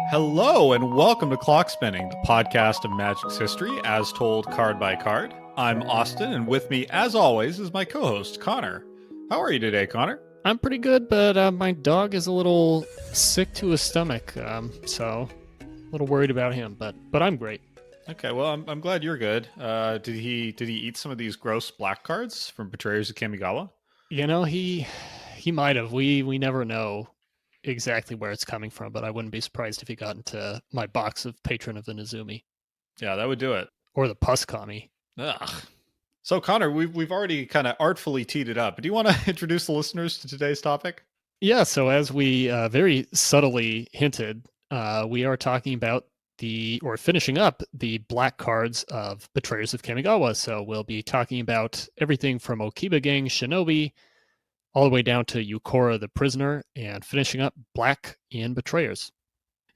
Hello and welcome to Clock Spinning, the podcast of Magic's history as told card by card. I'm Austin, and with me, as always, is my co-host Connor. How are you today, Connor? I'm pretty good, but my dog is a little sick to his stomach, so a little worried about him. But I'm great. Okay, well, I'm glad you're good. Did he eat some of these gross black cards from Betrayers of Kamigawa? You know, he might have. We never know exactly where it's coming from, but I wouldn't be surprised if he got into my box of Patron of the Nezumi Yeah, that would do it. or the Pus Kami. Ugh. So, Connor, we've already kind of artfully teed it up. But do you want to introduce the listeners to today's topic? Yeah, so as we very subtly hinted, we are talking about finishing up the black cards of Betrayers of Kamigawa. So we'll be talking about everything from Okiba-Gang Shinobi all the way down to Yukora the Prisoner and finishing up Black in Betrayers.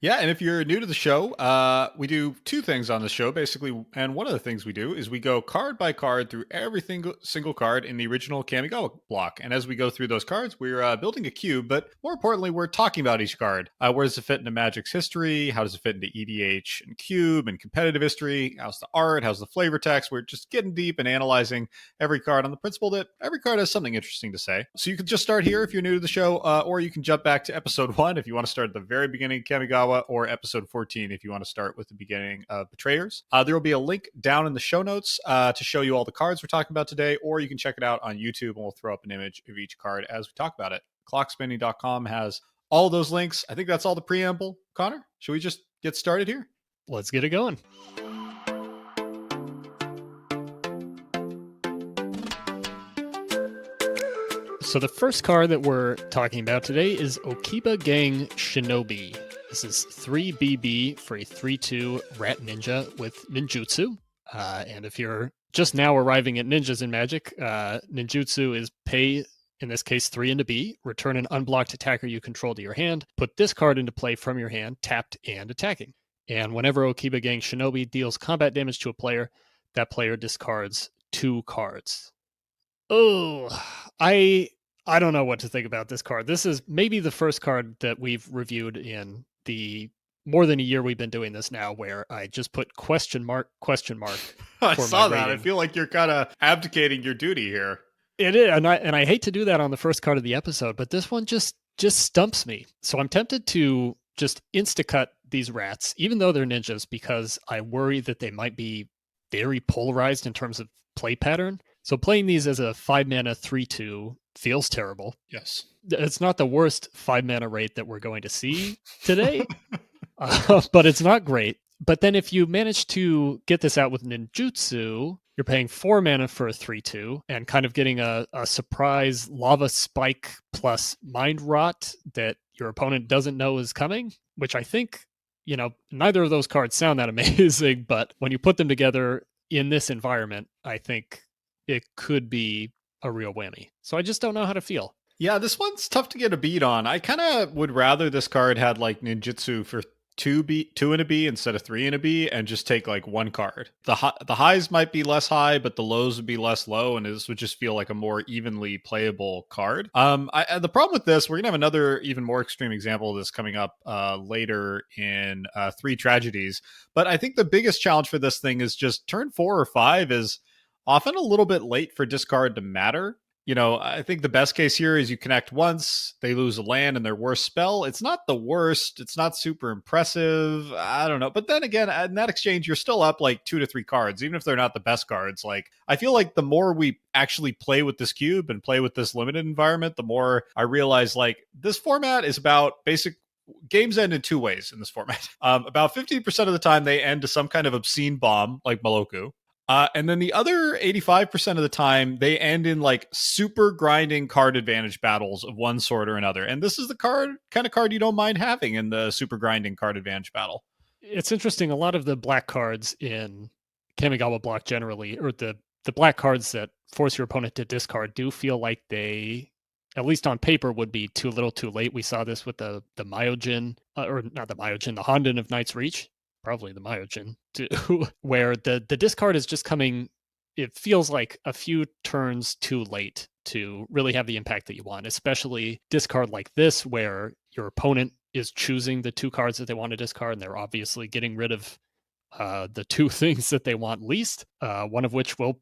Yeah, and if you're new to the show, we do two things on the show, basically. And one of the things we do is we go card by card through every single card in the original Kamigawa block. And as we go through those cards, we're building a cube, but more importantly, we're talking about each card. Where does it fit into Magic's history? How does it fit into EDH and Cube and competitive history? How's the art? How's the flavor text? We're just getting deep and analyzing every card on the principle that every card has something interesting to say. So you can just start here if you're new to the show, or you can jump back to episode 1 if you want to start at the very beginning of Kamigawa, or episode 14 if you want to start with the beginning of Betrayers. There will be a link down in the show notes to show you all the cards we're talking about today, or you can check it out on YouTube and we'll throw up an image of each card as we talk about it. Clockspinning.com has all those links. I think that's all the preamble. Connor, should we just get started here? Let's get it going. So the first card that we're talking about today is Okiba-Gang Shinobi. This is 3 BB for a 3/2 rat ninja with ninjutsu. And if you're just now arriving at ninjas in Magic, ninjutsu is pay, in this case, 3 into B, return an unblocked attacker you control to your hand, put this card into play from your hand, tapped and attacking. And whenever Okiba-Gang Shinobi deals combat damage to a player, that player discards 2 cards. Oh, I don't know what to think about this card. This is maybe the first card that we've reviewed in the more than a year we've been doing this now, where I just put question mark. I for saw my that. rating. I feel like you're kind of abdicating your duty here. It is, and I hate to do that on the first card of the episode, but this one just stumps me. So I'm tempted to just insta-cut these rats, even though they're ninjas, because I worry that they might be very polarized in terms of play pattern. So playing these as a 5-mana 3/2 feels terrible. Yes. It's not the worst 5-mana rate that we're going to see today, but it's not great. But then if you manage to get this out with ninjutsu, you're paying 4 mana for a 3/2 and kind of getting a surprise lava spike plus mind rot that your opponent doesn't know is coming, which I think, neither of those cards sound that amazing, but when you put them together in this environment, I think it could be a real whammy. So I just don't know how to feel. Yeah, this one's tough to get a beat on. I kind of would rather this card had like ninjutsu for 2 and a B instead of 3 and a B, and just take like one card. The highs might be less high, but the lows would be less low, and this would just feel like a more evenly playable card. The problem with this, we're gonna have another even more extreme example of this coming up later in 3 Tragedies. But I think the biggest challenge for this thing is just turn 4 or 5 is often a little bit late for discard to matter. I think the best case here is you connect once, they lose a land and their worst spell. It's not the worst. It's not super impressive. I don't know. But then again, in that exchange, you're still up like 2 to 3 cards, even if they're not the best cards. Like, I feel like the more we actually play with this cube and play with this limited environment, the more I realize like this format is about basic games end in 2 ways in this format. About 50% of the time they end to some kind of obscene bomb like Maloku. And then the other 85% of the time, they end in like super grinding card advantage battles of one sort or another. And this is the kind of card you don't mind having in the super grinding card advantage battle. It's interesting. A lot of the black cards in Kamigawa Block generally, or the black cards that force your opponent to discard, do feel like they, at least on paper, would be too little too late. We saw this with the Myojin, or not the Myojin, the Honden of Night's Reach. Probably the Myojin, too, where the discard is just coming, it feels like a few turns too late to really have the impact that you want, especially discard like this, where your opponent is choosing the 2 cards that they want to discard, and they're obviously getting rid of the 2 things that they want least, one of which will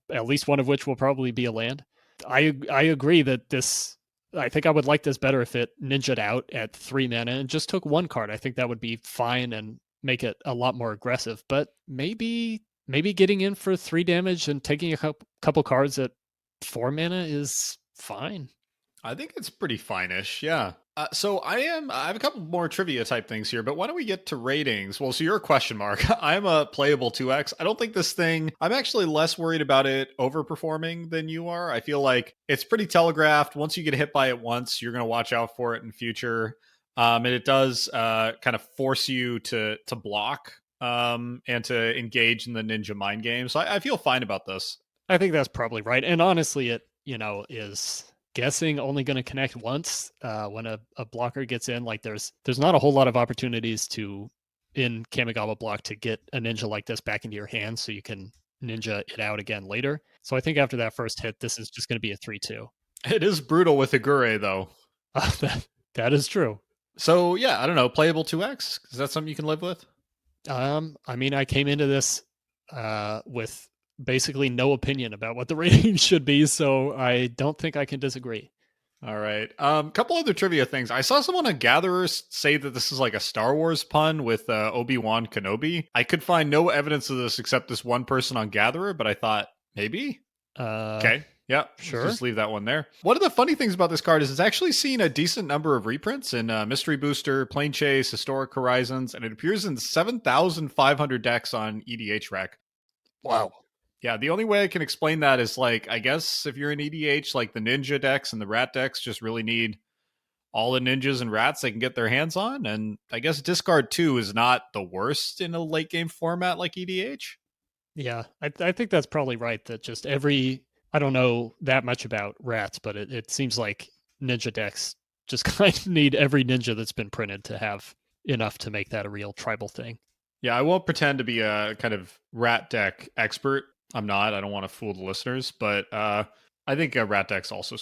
probably be a land. I agree that this. I think I would like this better if it ninja'd out at 3 mana and just took 1 card. I think that would be fine and make it a lot more aggressive. But maybe getting in for 3 damage and taking a couple cards at 4 mana is fine. I think it's pretty fine-ish, yeah. So I have a couple more trivia type things here, but why don't we get to ratings? Well, so you're a question mark. I'm a playable 2x. I don't think this thing, I'm actually less worried about it overperforming than you are. I feel like it's pretty telegraphed. Once you get hit by it once, you're going to watch out for it in future. And it does kind of force you to block and to engage in the ninja mind game. So I feel fine about this. I think that's probably right. And honestly, it, is guessing only going to connect once when a blocker gets in. Like there's not a whole lot of opportunities in Kamigawa Block to get a ninja like this back into your hand so you can ninja it out again later. So I think after that first hit, this is just going to be a 3-2. It is brutal with Igure, though. That is true. So yeah, I don't know, playable 2x? Is that something you can live with? I mean, I came into this with basically no opinion about what the rating should be, so I don't think I can disagree. All right. Couple other trivia things. I saw someone on Gatherers say that this is like a Star Wars pun with Obi-Wan Kenobi. I could find no evidence of this except this one person on Gatherer, but I thought maybe. Okay. Yeah, sure. Just leave that one there. One of the funny things about this card is it's actually seen a decent number of reprints in Mystery Booster, Plane Chase, Historic Horizons, and it appears in 7,500 decks on EDH Rec. Wow. Yeah, the only way I can explain that is like, I guess if you're in EDH, like the ninja decks and the rat decks just really need all the ninjas and rats they can get their hands on. And I guess discard 2 is not the worst in a late game format like EDH. Yeah, I think that's probably right. That just I don't know that much about rats, but it seems like ninja decks just kind of need every ninja that's been printed to have enough to make that a real tribal thing. Yeah, I won't pretend to be a kind of rat deck expert. I'm not. I don't want to fool the listeners, but I think rat decks also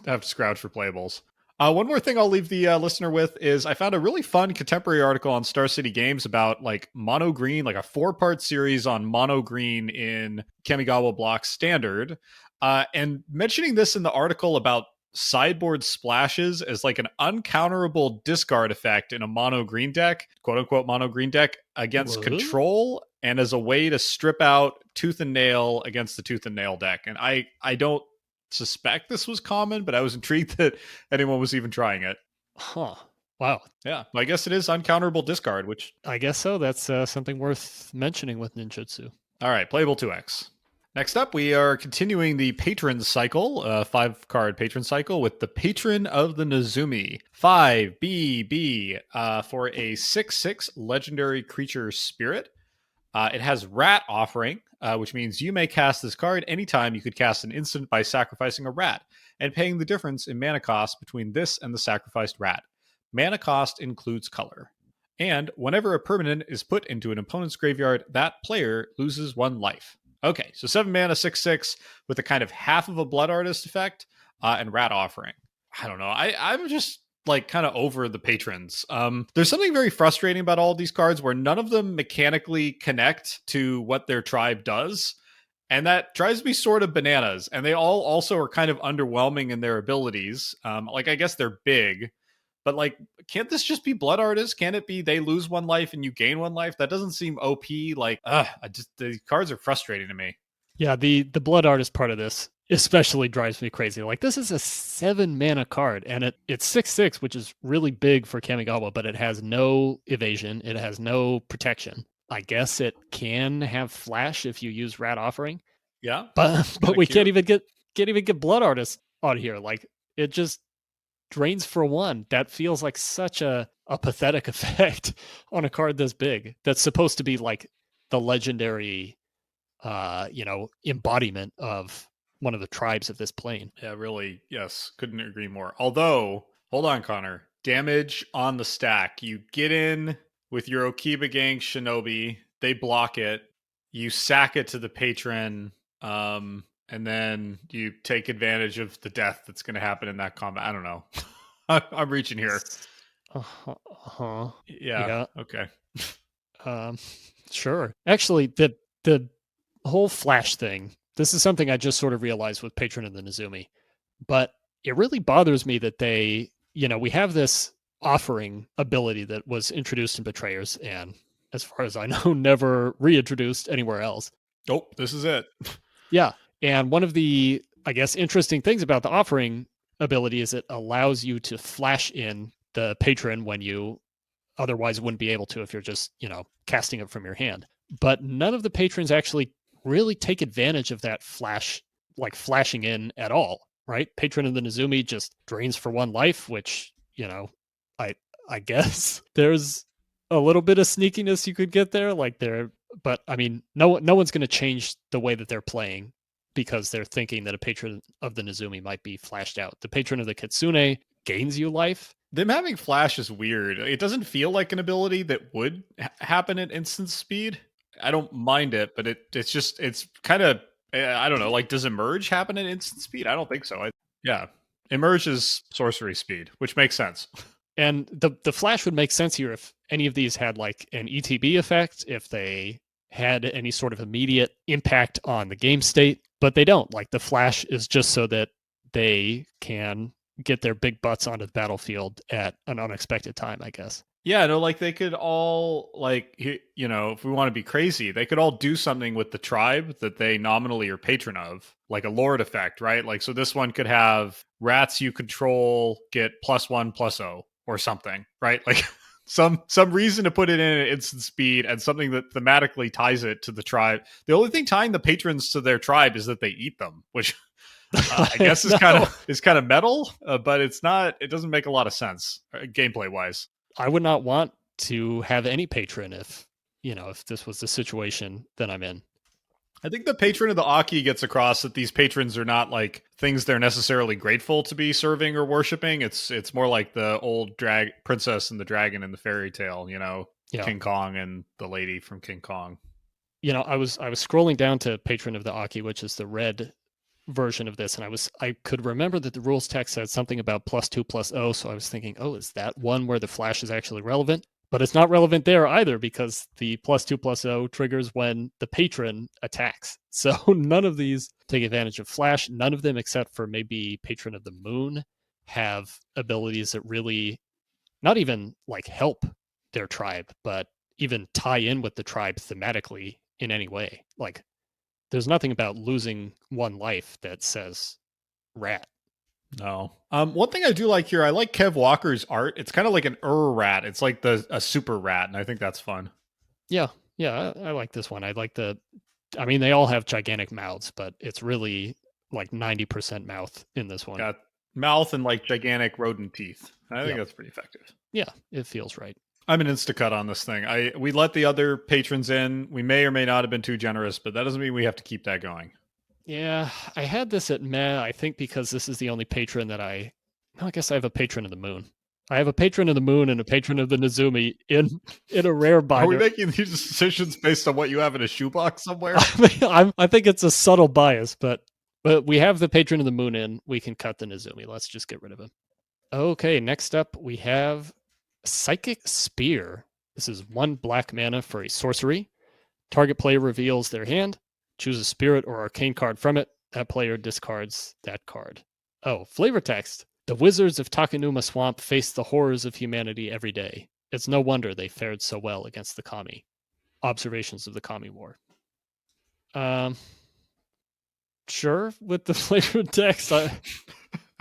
have to scrouge for playables. One more thing I'll leave the listener with is I found a really fun contemporary article on Star City Games about like mono green, like a 4-part series on mono green in Kamigawa Block Standard. And mentioning this in the article about sideboard splashes as like an uncounterable discard effect in a mono green deck, quote unquote mono green deck, against control, and as a way to strip out Tooth and Nail against the Tooth and Nail deck. And I don't suspect this was common, but I was intrigued that anyone was even trying it. Huh. Wow. Yeah. I guess it is uncounterable discard, which I guess so. That's something worth mentioning with ninjutsu. All right. Playable 2x. Next up, we are continuing the patron cycle, 5-card patron cycle with the Patron of the Nezumi. 5 BB for a 6/6 legendary creature spirit. It has Rat Offering, which means you may cast this card anytime you could cast an instant by sacrificing a rat and paying the difference in mana cost between this and the sacrificed rat. Mana cost includes color. And whenever a permanent is put into an opponent's graveyard, that player loses 1 life. Okay, so 7 mana, 6/6 with a kind of half of a Blood Artist effect and Rat Offering. I don't know. I'm just like kind of over the patrons. There's something very frustrating about all of these cards where none of them mechanically connect to what their tribe does. And that drives me sort of bananas. And they all also are kind of underwhelming in their abilities. Like, I guess they're big. But like, can't this just be Blood Artist? Can't it be they lose 1 life and you gain 1 life? That doesn't seem OP. Like, the cards are frustrating to me. Yeah, the Blood Artist part of this especially drives me crazy. Like, this is a 7 mana card, and it's 6/6, which is really big for Kamigawa, but it has no evasion. It has no protection. I guess it can have flash if you use Rat Offering. Yeah, but we can't even get Blood Artist on here. Like, it just drains for 1. That feels like such a pathetic effect on a card this big. That's supposed to be like the legendary, embodiment of one of the tribes of this plane. Yeah, really. Yes, couldn't agree more. Although, hold on, Connor. Damage on the stack. You get in with your Okiba-Gang Shinobi. They block it. You sack it to the patron. And then you take advantage of the death that's going to happen in that combat. I don't know. I'm reaching here. Uh-huh. Yeah. Yeah. Okay. Um, sure. Actually, the whole flash thing, this is something I just sort of realized with Patron of the Nezumi. But it really bothers me that they, we have this offering ability that was introduced in Betrayers and, as far as I know, never reintroduced anywhere else. Nope, this is it. Yeah. And one of the, I guess, interesting things about the offering ability is it allows you to flash in the patron when you otherwise wouldn't be able to if you're just, casting it from your hand. But none of the patrons actually really take advantage of that flash, like flashing in at all, right? Patron of the Nezumi just drains for 1 life, which, I I guess there's a little bit of sneakiness you could get there. But I mean, no one's going to change the way that they're playing because they're thinking that a patron of the Nezumi might be flashed out. The patron of the Kitsune gains you life. Them having flash is weird. It doesn't feel like an ability that would happen at instant speed. I don't mind it, but it's kind of, I don't know. Like, does emerge happen at instant speed? I don't think so. Yeah, emerge is sorcery speed, which makes sense. And the flash would make sense here if any of these had like an ETB effect, if they had any sort of immediate impact on the game state, but they don't. Like the flash is just so that they can get their big butts onto the battlefield at an unexpected time, I guess. Yeah, no, like they could all, like, if we want to be crazy, they could all do something with the tribe that they nominally are patron of, like a lord effect, right? Like, so this one could have rats you control get +1/+0 or something, right? Like some reason to put it in at instant speed and something that thematically ties it to the tribe. The only thing tying the patrons to their tribe is that they eat them, which I guess is kind of metal, but it's not. It doesn't make a lot of sense gameplay wise. I would not want to have any patron if this was the situation that I'm in. I think the patron of the Aki gets across that these patrons are not like things they're necessarily grateful to be serving or worshiping. It's more like the old princess and the dragon in the fairy tale, King Kong and the lady from King Kong. I was scrolling down to patron of the Aki, which is the red version of this, and I could remember that the rules text said something about +2/+0, so I was thinking, oh, is that one where the flash is actually relevant? But it's not relevant there either because the +2/+0 triggers when the patron attacks. So none of these take advantage of flash. None of them, except for maybe Patron of the Moon, have abilities that really not even like help their tribe, but even tie in with the tribe thematically in any way. Like there's nothing about losing 1 life that says rat. No. One thing I do like here, I like Kev Walker's art. It's kind of like an rat. It's like a super rat, and I think that's fun. Yeah, I like this one. I like they all have gigantic mouths, but it's really like 90% mouth in this one. Got mouth and like gigantic rodent teeth. I think that's pretty effective. Yeah, it feels right. I'm an insta-cut on this thing. We let the other patrons in. We may or may not have been too generous, but that doesn't mean we have to keep that going. Yeah, I had this at meh, I think because this is the only patron that I guess I have a patron of the moon. I have a patron of the moon and a patron of the Nezumi in a rare binder. Are we making these decisions based on what you have in a shoebox somewhere? I think it's a subtle bias, but we have the patron of the moon in. We can cut the Nezumi. Let's just get rid of him. Okay, next up we have Psychic Spear. This is 1 black mana for a sorcery. Target player reveals their hand. Choose a spirit or arcane card from it. That player discards that card. Oh, flavor text. The wizards of Takenuma Swamp face the horrors of humanity every day. It's no wonder they fared so well against the Kami. Observations of the Kami War. Sure, with the flavor text. I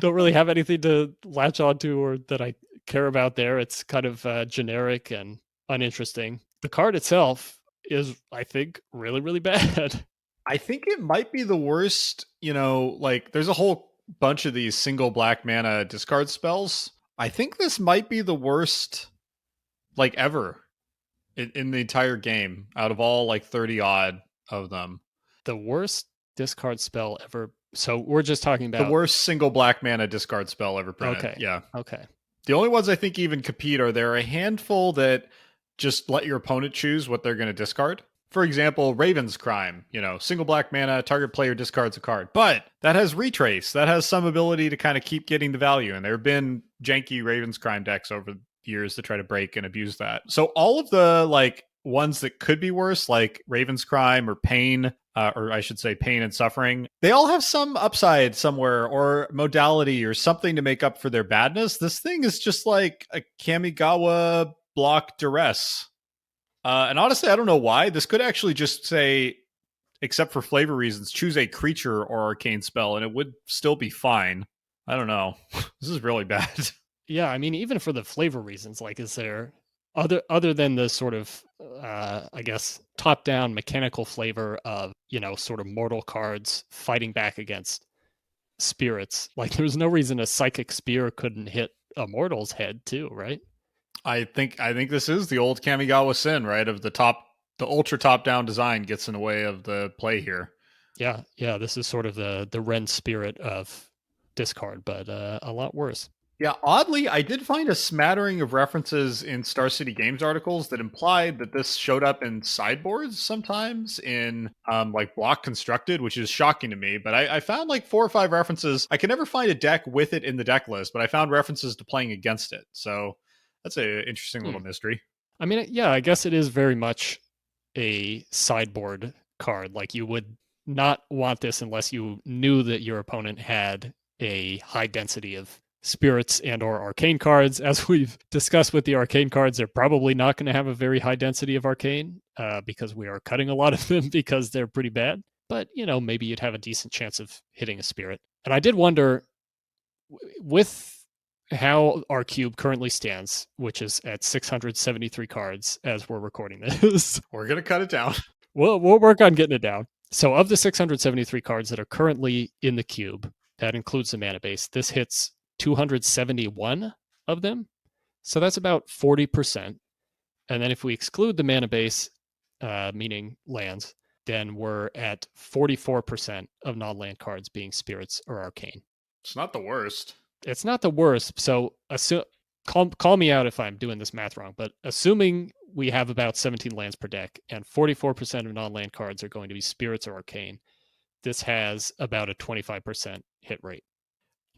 don't really have anything to latch onto or that I care about there. It's kind of generic and uninteresting. The card itself is, I think, really, really bad. I think it might be the worst, like there's a whole bunch of these single black mana discard spells. I think this might be the worst like ever in the entire game out of all like 30 odd of them. The worst discard spell ever. So we're just talking about the worst single black mana discard spell ever printed. Okay. Yeah. Okay. The only ones I think even compete are there a handful that just let your opponent choose what they're going to discard. For example, Raven's Crime, single black mana, target player discards a card. But that has retrace. That has some ability to kind of keep getting the value. And there have been janky Raven's Crime decks over years to try to break and abuse that. So all of the like ones that could be worse, like Raven's Crime or Pain, or I should say Pain and Suffering, they all have some upside somewhere or modality or something to make up for their badness. This thing is just like a Kamigawa block duress. And honestly, I don't know why. This could actually just say, except for flavor reasons, choose a creature or arcane spell, and it would still be fine. I don't know. This is really bad. Yeah, I mean, even for the flavor reasons, like, is there other than the sort of, I guess, top-down mechanical flavor of, sort of mortal cards fighting back against spirits? Like, there's no reason a psychic spear couldn't hit a mortal's head too, right? I think this is the old Kamigawa sin, right? Of the ultra top-down design gets in the way of the play here. Yeah, this is sort of the Ren spirit of discard, but a lot worse. Yeah, oddly, I did find a smattering of references in Star City Games articles that implied that this showed up in sideboards sometimes in like Block Constructed, which is shocking to me. But I found like 4 or 5 references. I can never find a deck with it in the deck list, but I found references to playing against it. So that's an interesting little mystery. I mean, yeah, I guess it is very much a sideboard card. Like, you would not want this unless you knew that your opponent had a high density of spirits and or arcane cards. As we've discussed with the arcane cards, they're probably not going to have a very high density of arcane because we are cutting a lot of them because they're pretty bad. But, maybe you'd have a decent chance of hitting a spirit. And I did wonder, with how our cube currently stands, which is at 673 cards as we're recording this. We're going to cut it down. We'll work on getting it down. So of the 673 cards that are currently in the cube, that includes the mana base, this hits 271 of them. So that's about 40%. And then if we exclude the mana base, meaning lands, then we're at 44% of non-land cards being spirits or arcane. It's not the worst. It's not the worst. So call me out if I'm doing this math wrong, but assuming we have about 17 lands per deck and 44% of non-land cards are going to be spirits or arcane, this has about a 25% hit rate.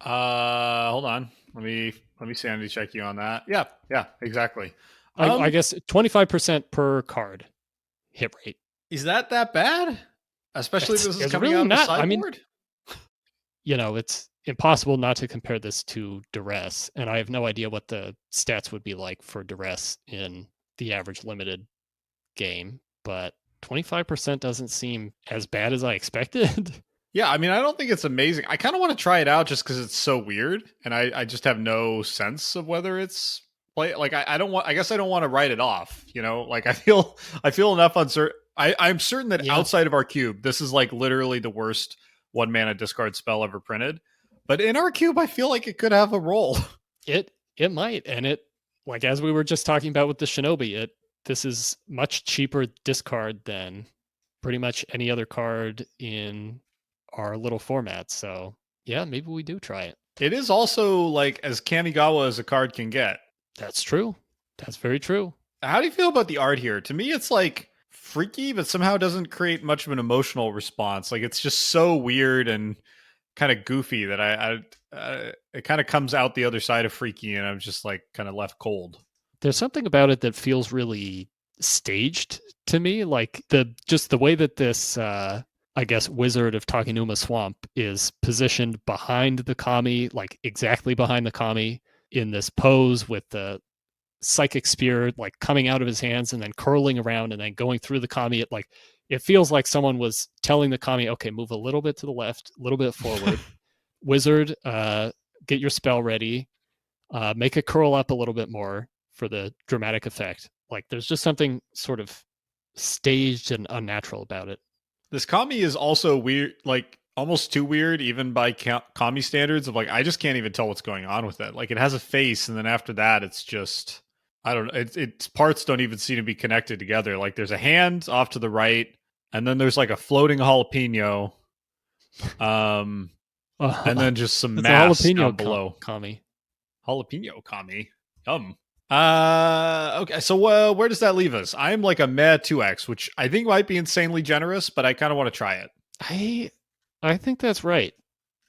Hold on. Let me sanity check you on that. Yeah, exactly. I guess 25% per card hit rate. Is that bad? Especially if this is coming really out of the not. sideboard? I mean, it's impossible not to compare this to Duress, and I have no idea what the stats would be like for Duress in the average limited game, but 25% doesn't seem as bad as I expected. Yeah, I mean, I don't think it's amazing. I kind of want to try it out just because it's so weird, and I just have no sense of whether it's like I don't want. I guess I don't want to write it off. Like I feel enough uncertain. I'm certain that outside of our cube, this is like literally the worst 1 mana discard spell ever printed. But in our cube, I feel like it could have a role. It might, and it, like as we were just talking about with the Shinobi, this is much cheaper discard than pretty much any other card in our little format. So yeah, maybe we do try it. It is also like as Kamigawa as a card can get. That's true. That's very true. How do you feel about the art here? To me, it's like freaky, but somehow doesn't create much of an emotional response. Like it's just so weird and kind of goofy that it kind of comes out the other side of freaky, and I'm just like kind of left cold. There's something about it that feels really staged to me, like the way that this I guess Wizard of Takenuma Swamp is positioned behind the Kami, like exactly behind the Kami in this pose with the psychic spear like coming out of his hands and then curling around and then going through the Kami. It feels like someone was telling the Kami, okay, move a little bit to the left, a little bit forward. Wizard, get your spell ready. Make it curl up a little bit more for the dramatic effect. Like there's just something sort of staged and unnatural about it. This Kami is also weird, like almost too weird, even by Kami standards. Of like, I just can't even tell what's going on with it. Like, it has a face, and then after that, it's just, I don't know. Its parts don't even seem to be connected together. Like, there's a hand off to the right, and then there's like a floating jalapeno, and then just some mass down below. Kami. Jalapeno Kami. Yum. Okay, so where does that leave us? I'm like a meh 2x, which I think might be insanely generous, but I kind of want to try it. I think that's right.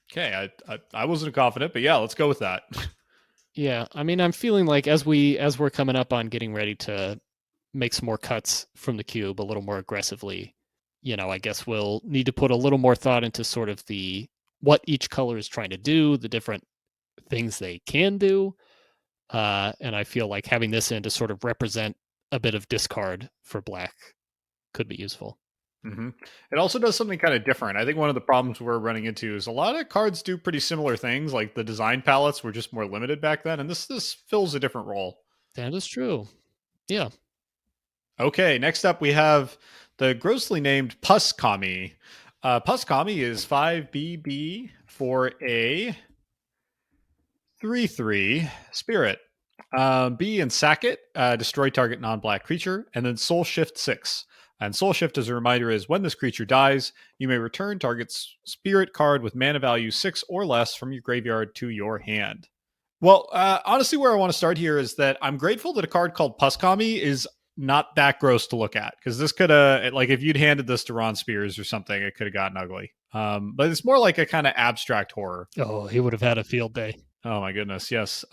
Okay, I wasn't confident, but yeah, let's go with that. Yeah, I mean, I'm feeling like as we're coming up on getting ready to make some more cuts from the cube a little more aggressively, I guess we'll need to put a little more thought into sort of the what each color is trying to do, the different things they can do. And I feel like having this in to sort of represent a bit of discard for black could be useful. hmm It also does something kind of different. I think one of the problems we're running into is a lot of cards do pretty similar things. Like the design palettes were just more limited back then, and this fills a different role. That is true. Yeah. Okay, next up we have the grossly named Pus Kami. Pus Kami is 5BB for a 3/3 spirit. B and sack it, destroy target non-black creature, and then soul shift 6. And soul shift, as a reminder, is when this creature dies, you may return target's spirit card with mana value 6 or less from your graveyard to your hand. Well, honestly, where I want to start here is that I'm grateful that a card called Pus Kami is not that gross to look at, because this could have, like, if you'd handed this to Ron Spears or something, it could have gotten ugly. But it's more like a kind of abstract horror. Oh, he would have had a field day. Oh my goodness, yes.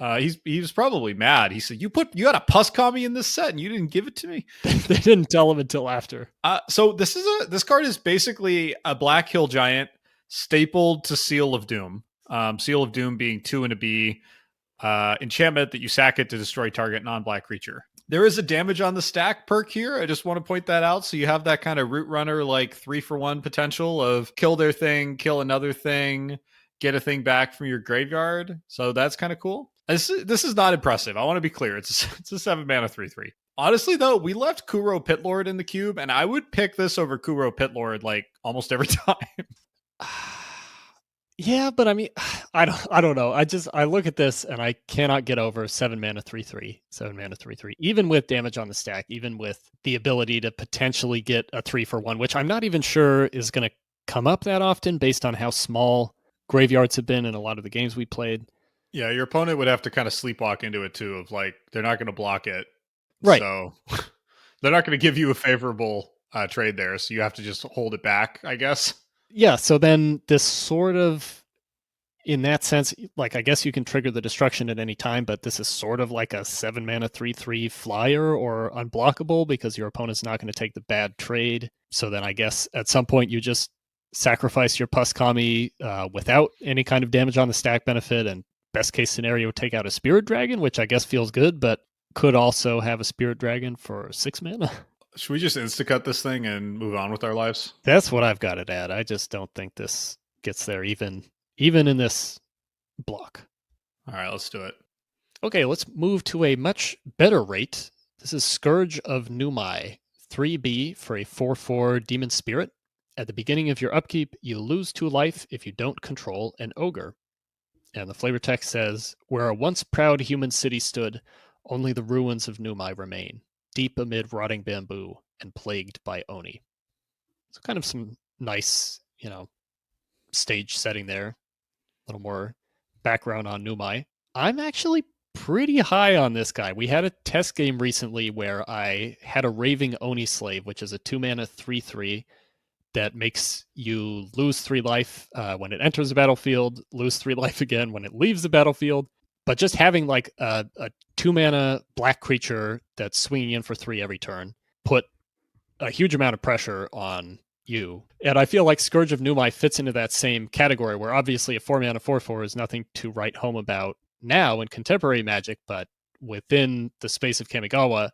He was probably mad. He said, "You got a Pus Kami in this set, and you didn't give it to me." They didn't tell him until after. So this card is basically a Black Hill Giant stapled to Seal of Doom. Seal of Doom being 2 and a B, enchantment that you sack it to destroy target non-black creature. There is a damage on the stack perk here. I just want to point that out. So you have that kind of root runner, like 3-for-1 potential of kill their thing, kill another thing, get a thing back from your graveyard. So that's kind of cool. This is not impressive. I want to be clear. It's a 7-mana 3/3. Honestly, though, we left Kuro Pitlord in the cube, and I would pick this over Kuro Pitlord like almost every time. Yeah, but I mean, I don't know. I look at this and I cannot get over 7-mana 3/3, 7-mana 3/3, even with damage on the stack, even with the ability to potentially get a 3-for-1, which I'm not even sure is going to come up that often based on how small graveyards have been in a lot of the games we played. Yeah, your opponent would have to kind of sleepwalk into it too, of like they're not going to block it, right? So they're not going to give you a favorable trade there, so you have to just hold it back, I guess. Yeah, so then this sort of, in that sense, like I guess you can trigger the destruction at any time, but this is sort of like a 7-mana 3/3 flyer or unblockable because your opponent's not going to take the bad trade. So then I guess at some point you just sacrifice your Pus Kami without any kind of damage on the stack benefit, and best case scenario take out a Spirit Dragon, which I guess feels good, but could also have a Spirit Dragon for 6 mana. Should we just insta-cut this thing and move on with our lives? That's what I've got it at. I just don't think this gets there even in this block. All right, let's do it. Okay, let's move to a much better rate. This is Scourge of Numai, 3B for a 4/4 Demon Spirit. At the beginning of your upkeep, you lose 2 life if you don't control an ogre. And the flavor text says, where a once proud human city stood, only the ruins of Numai remain, deep amid rotting bamboo and plagued by Oni. So kind of some nice, stage setting there. A little more background on Numai. I'm actually pretty high on this guy. We had a test game recently where I had a Raving Oni Slave, which is a 2-mana 3/3 that makes you lose 3 life when it enters the battlefield, lose 3 life again when it leaves the battlefield. But just having like a 2-mana black creature that's swinging in for 3 every turn put a huge amount of pressure on you. And I feel like Scourge of Numai fits into that same category where obviously a 4-mana 4/4 is nothing to write home about now in contemporary Magic, but within the space of Kamigawa,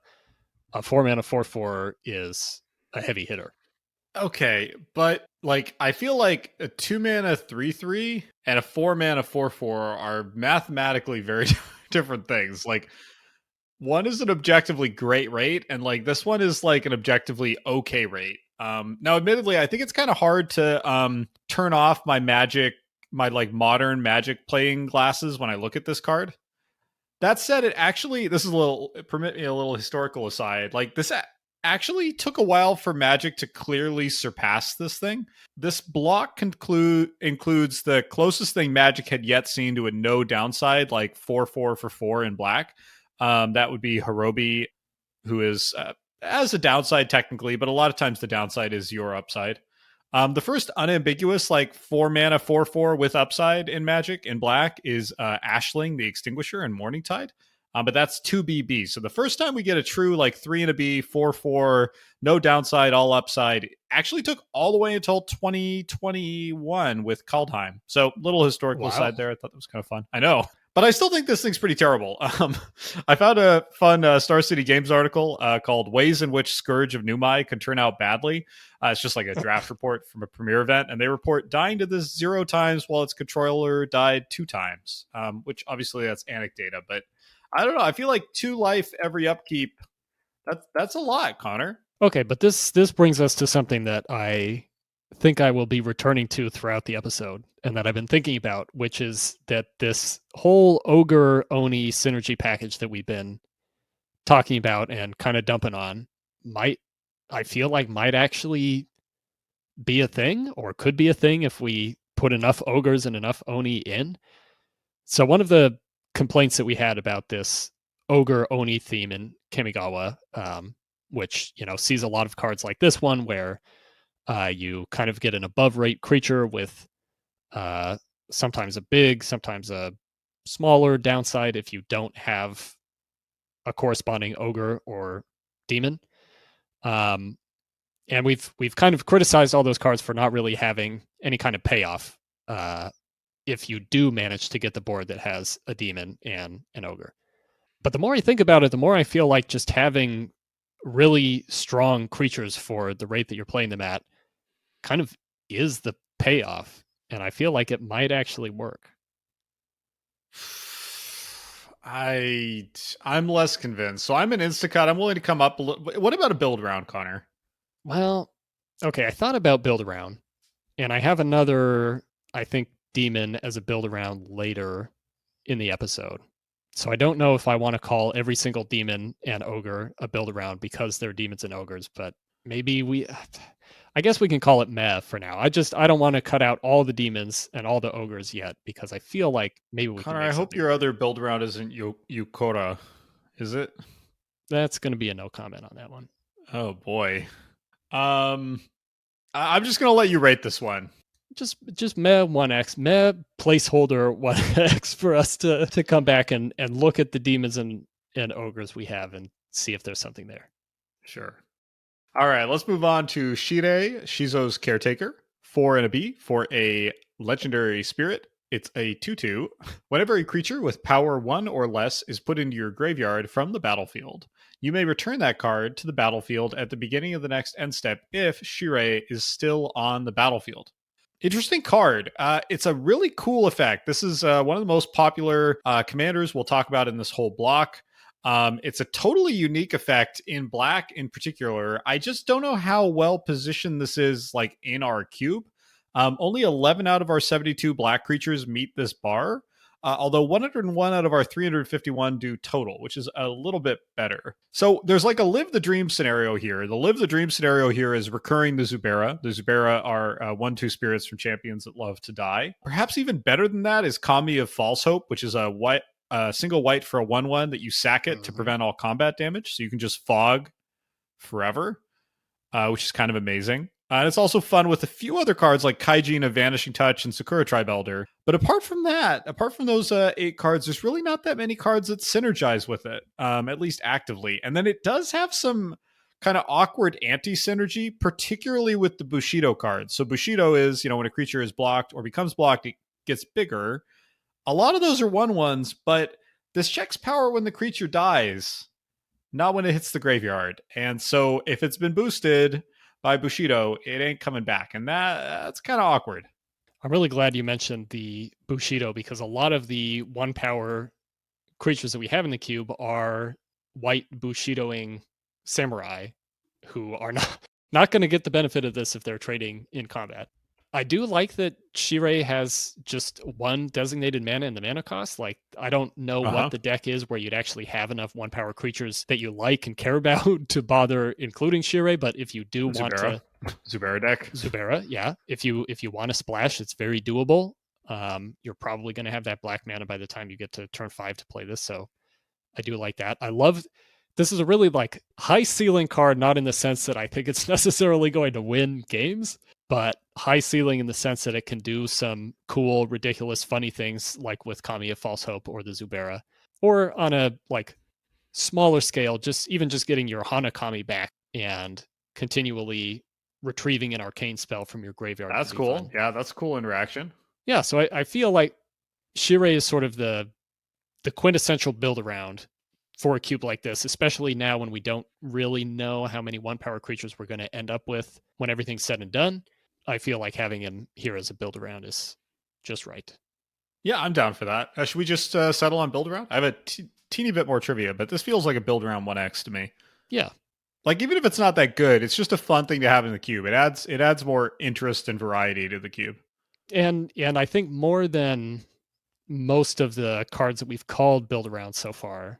a 4-mana 4/4 is a heavy hitter. Okay, but like I feel like a 2-mana 3/3 and a 4-mana 4/4 are mathematically very different things. Like one is an objectively great rate, and like this one is like an objectively okay rate. Now, admittedly, I think it's kind of hard to turn off my like modern Magic playing glasses when I look at this card. That said, permit me a little historical aside. Like this actually took a while for Magic to clearly surpass this thing. This block includes the closest thing Magic had yet seen to a no downside, like 4/4 for 4 in black. That would be Hirobi, who is as a downside technically, but a lot of times the downside is your upside. The first unambiguous, like 4 mana, 4/4 with upside in Magic in black is Ashling, the Extinguisher, and Morningtide. But that's 2BB. So the first time we get a true like 3 and a B, 4/4, no downside, all upside, actually took all the way until 2021 with Kaldheim. So little historical side there. I thought that was kind of fun. I know. But I still think this thing's pretty terrible. I found a fun Star City Games article called Ways in Which Scourge of Numai Can Turn Out Badly. It's just like a draft report from a premiere event. And they report dying to this 0 times while its controller died 2 times, which obviously that's anecdata. But I don't know. I feel like 2 life every upkeep. That's a lot, Connor. Okay, but this brings us to something that I think I will be returning to throughout the episode and that I've been thinking about, which is that this whole Ogre Oni synergy package that we've been talking about and kind of dumping on might actually be a thing, or could be a thing if we put enough ogres and enough Oni in. So one of the complaints that we had about this Ogre Oni theme in Kamigawa, which, sees a lot of cards like this one where you kind of get an above rate creature with sometimes a big, sometimes a smaller downside if you don't have a corresponding ogre or demon. And we've kind of criticized all those cards for not really having any kind of payoff if you do manage to get the board that has a demon and an ogre. But the more I think about it, the more I feel like just having really strong creatures for the rate that you're playing them at kind of is the payoff, and I feel like it might actually work. I'm less convinced. So I'm an Instacut. I'm willing to come up a little. What about a build round, Connor? Well, okay, I thought about build around, and I have another, I think, demon as a build around later in the episode. So I don't know if I want to call every single demon and ogre a build around because they're demons and ogres, but maybe I guess we can call it meh for now. I don't want to cut out all the demons and all the ogres yet because I feel like maybe we Connor, can. I hope your other build around isn't Yukora, is it? That's going to be a no comment on that one. Oh boy. I'm just gonna let you rate this one. Just meh 1x, meh placeholder 1x for us to come back and look at the demons and ogres we have and see if there's something there. Sure. All right, let's move on to Shirei, Shizo's Caretaker. 4 and a B for a legendary spirit. It's a 2/2. Whenever a creature with power 1 or less is put into your graveyard from the battlefield, you may return that card to the battlefield at the beginning of the next end step if Shirei is still on the battlefield. Interesting card. It's a really cool effect. This is one of the most popular commanders we'll talk about in this whole block. It's a totally unique effect in black in particular. I just don't know how well positioned this is like in our cube. Only 11 out of our 72 black creatures meet this bar. Although 101 out of our 351 do total, which is a little bit better. So there's like a live the dream scenario here. The live the dream scenario here is recurring the Zubera. The Zubera are 1/2 spirits from champions that love to die. Perhaps even better than that is Kami of False Hope, which is a single white for a 1/1 that you sack it to prevent all combat damage. So you can just fog forever, which is kind of amazing. And it's also fun with a few other cards like Kaijin of Vanishing Touch and Sakura Tribe Elder. But apart from those 8 cards, there's really not that many cards that synergize with it, at least actively. And then it does have some kind of awkward anti-synergy, particularly with the Bushido cards. So Bushido is, when a creature is blocked or becomes blocked, it gets bigger. A lot of those are 1/1s, but this checks power when the creature dies, not when it hits the graveyard. And so if it's been boosted by Bushido, it ain't coming back. And that's kind of awkward. I'm really glad you mentioned the Bushido because a lot of the 1 power creatures that we have in the cube are white Bushidoing samurai who are not going to get the benefit of this if they're trading in combat. I do like that Shirei has just 1 designated mana in the mana cost. Like, I don't know what the deck is where you'd actually have enough 1 power creatures that you like and care about to bother including Shirei. But if you do want to Zubera deck, Zubera, yeah. If you want to splash, it's very doable. You're probably going to have that black mana by the time you get to turn 5 to play this. So I do like that. I love. This is a really like high ceiling card, not in the sense that I think it's necessarily going to win games, but high ceiling in the sense that it can do some cool, ridiculous, funny things like with Kami of False Hope or the Zubera, or on a like smaller scale, just getting your Hanakami back and continually retrieving an arcane spell from your graveyard. That's cool. Fun. Yeah, that's a cool interaction. Yeah, so I feel like Shirei is sort of the quintessential build around for a cube like this, especially now when we don't really know how many 1-power creatures we're going to end up with when everything's said and done. I feel like having him here as a build around is just right. Yeah, I'm down for that. Should we just settle on build around? I have a teeny bit more trivia, but this feels like a build around 1x to me. Yeah. Like, even if it's not that good, it's just a fun thing to have in the cube. It adds more interest and variety to the cube. And I think more than most of the cards that we've called build around so far,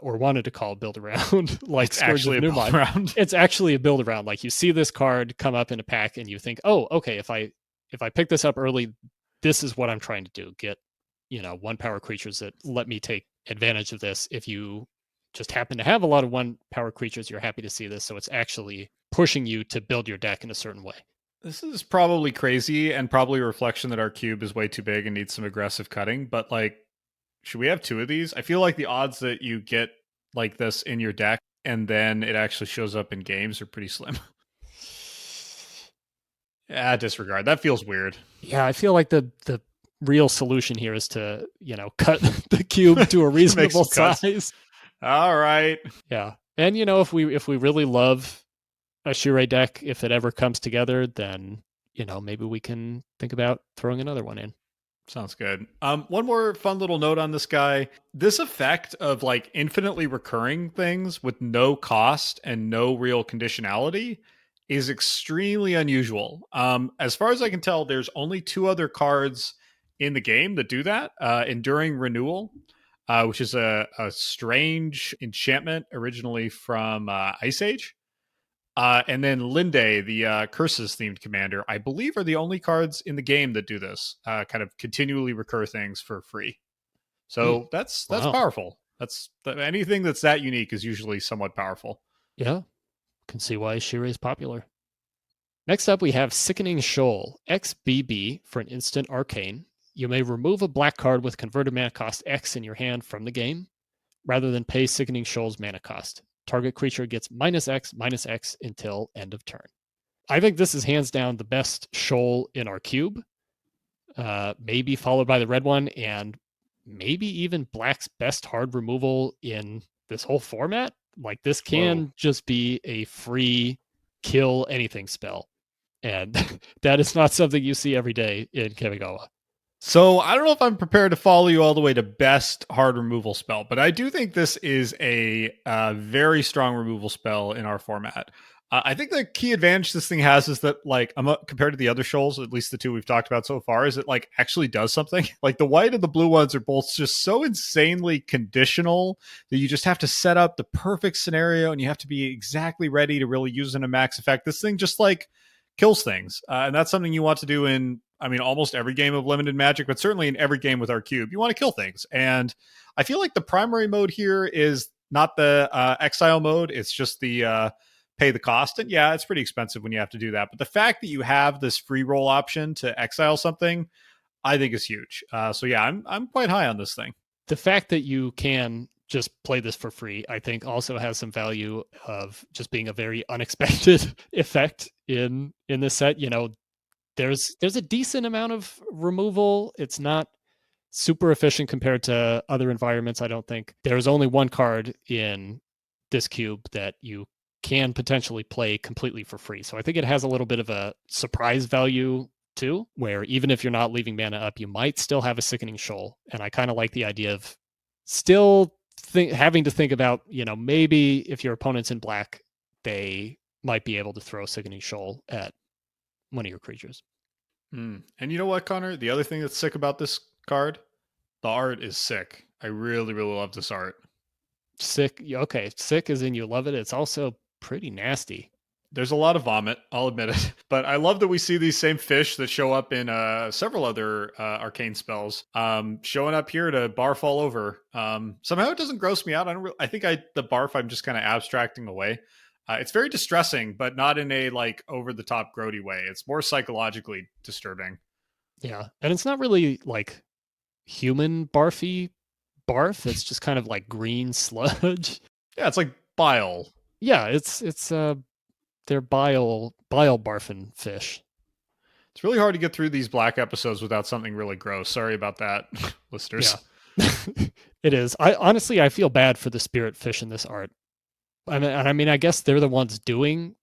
or wanted to call build around, like Scourge of Numai, it's actually a build around. Like, you see this card come up in a pack and you think, oh, okay, if I pick this up early, this is what I'm trying to do. Get, 1-power creatures that let me take advantage of this. If you just happen to have a lot of 1-power creatures, you're happy to see this. So it's actually pushing you to build your deck in a certain way. This is probably crazy and probably a reflection that our cube is way too big and needs some aggressive cutting. But like, should we have 2 of these? I feel like the odds that you get like this in your deck and then it actually shows up in games are pretty slim. Yeah, disregard. That feels weird. Yeah, I feel like the real solution here is to, cut the cube to a reasonable size. All right. Yeah. And if we really love a Shirei deck, if it ever comes together, then maybe we can think about throwing another one in. Sounds good. One more fun little note on this guy. This effect of like infinitely recurring things with no cost and no real conditionality is extremely unusual. As far as I can tell, there's only 2 other cards in the game that do that. Enduring Renewal, which is a strange enchantment originally from Ice Age. And then Linde, the Curses-themed commander, I believe are the only cards in the game that do this, kind of continually recur things for free. So that's powerful. Anything that's that unique is usually somewhat powerful. Yeah, can see why Shirei is popular. Next up, we have Sickening Shoal, XBB for an instant arcane. You may remove a black card with converted mana cost X in your hand from the game, rather than pay Sickening Shoal's mana cost. Target creature gets -X until end of turn. I think this is hands down the best Shoal in our cube, maybe followed by the red one, and maybe even Black's best hard removal in this whole format. Like, this can just be a free kill anything spell, and that is not something you see every day in Kamigawa. So I don't know if I'm prepared to follow you all the way to best hard removal spell, but I do think this is a very strong removal spell in our format. I think the key advantage this thing has is that, like, compared to the other shoals, at least the 2 we've talked about so far, is it like actually does something. Like, the white and the blue ones are both just so insanely conditional that you just have to set up the perfect scenario and you have to be exactly ready to really use in a max effect. This thing just like kills things, and that's something you want to do in, almost every game of limited Magic, but certainly in every game with our cube. You want to kill things. And I feel like the primary mode here is not the exile mode. It's just the pay the cost. And yeah, it's pretty expensive when you have to do that. But the fact that you have this free roll option to exile something, I think is huge. So yeah, I'm quite high on this thing. The fact that you can just play this for free, I think also has some value of just being a very unexpected effect in this set. There's a decent amount of removal. It's not super efficient compared to other environments, I don't think. There's only 1 card in this cube that you can potentially play completely for free. So I think it has a little bit of a surprise value too, where even if you're not leaving mana up, you might still have a Sickening Shoal. And I kind of like the idea of still having to think about, maybe if your opponent's in black, they might be able to throw Sickening Shoal at one of your creatures. And you know what, Connor? The other thing that's sick about this card, the art is sick. I really, really love this art. Sick. Okay, sick as in you love it. It's also pretty nasty. There's a lot of vomit, I'll admit it. But I love that we see these same fish that show up in several other arcane spells, showing up here to barf all over. Somehow it doesn't gross me out. I think the barf I'm just kind of abstracting away. It's very distressing, but not in a like over the top grody way. It's more psychologically disturbing. Yeah, and it's not really like human barfy barf. It's just kind of like green sludge. Yeah, it's like bile. Yeah, it's they're bile barfing fish. It's really hard to get through these Black episodes without something really gross. Sorry about that, listeners. Yeah. It is. I feel bad for the spirit fish in this art. I mean, I guess they're the ones doing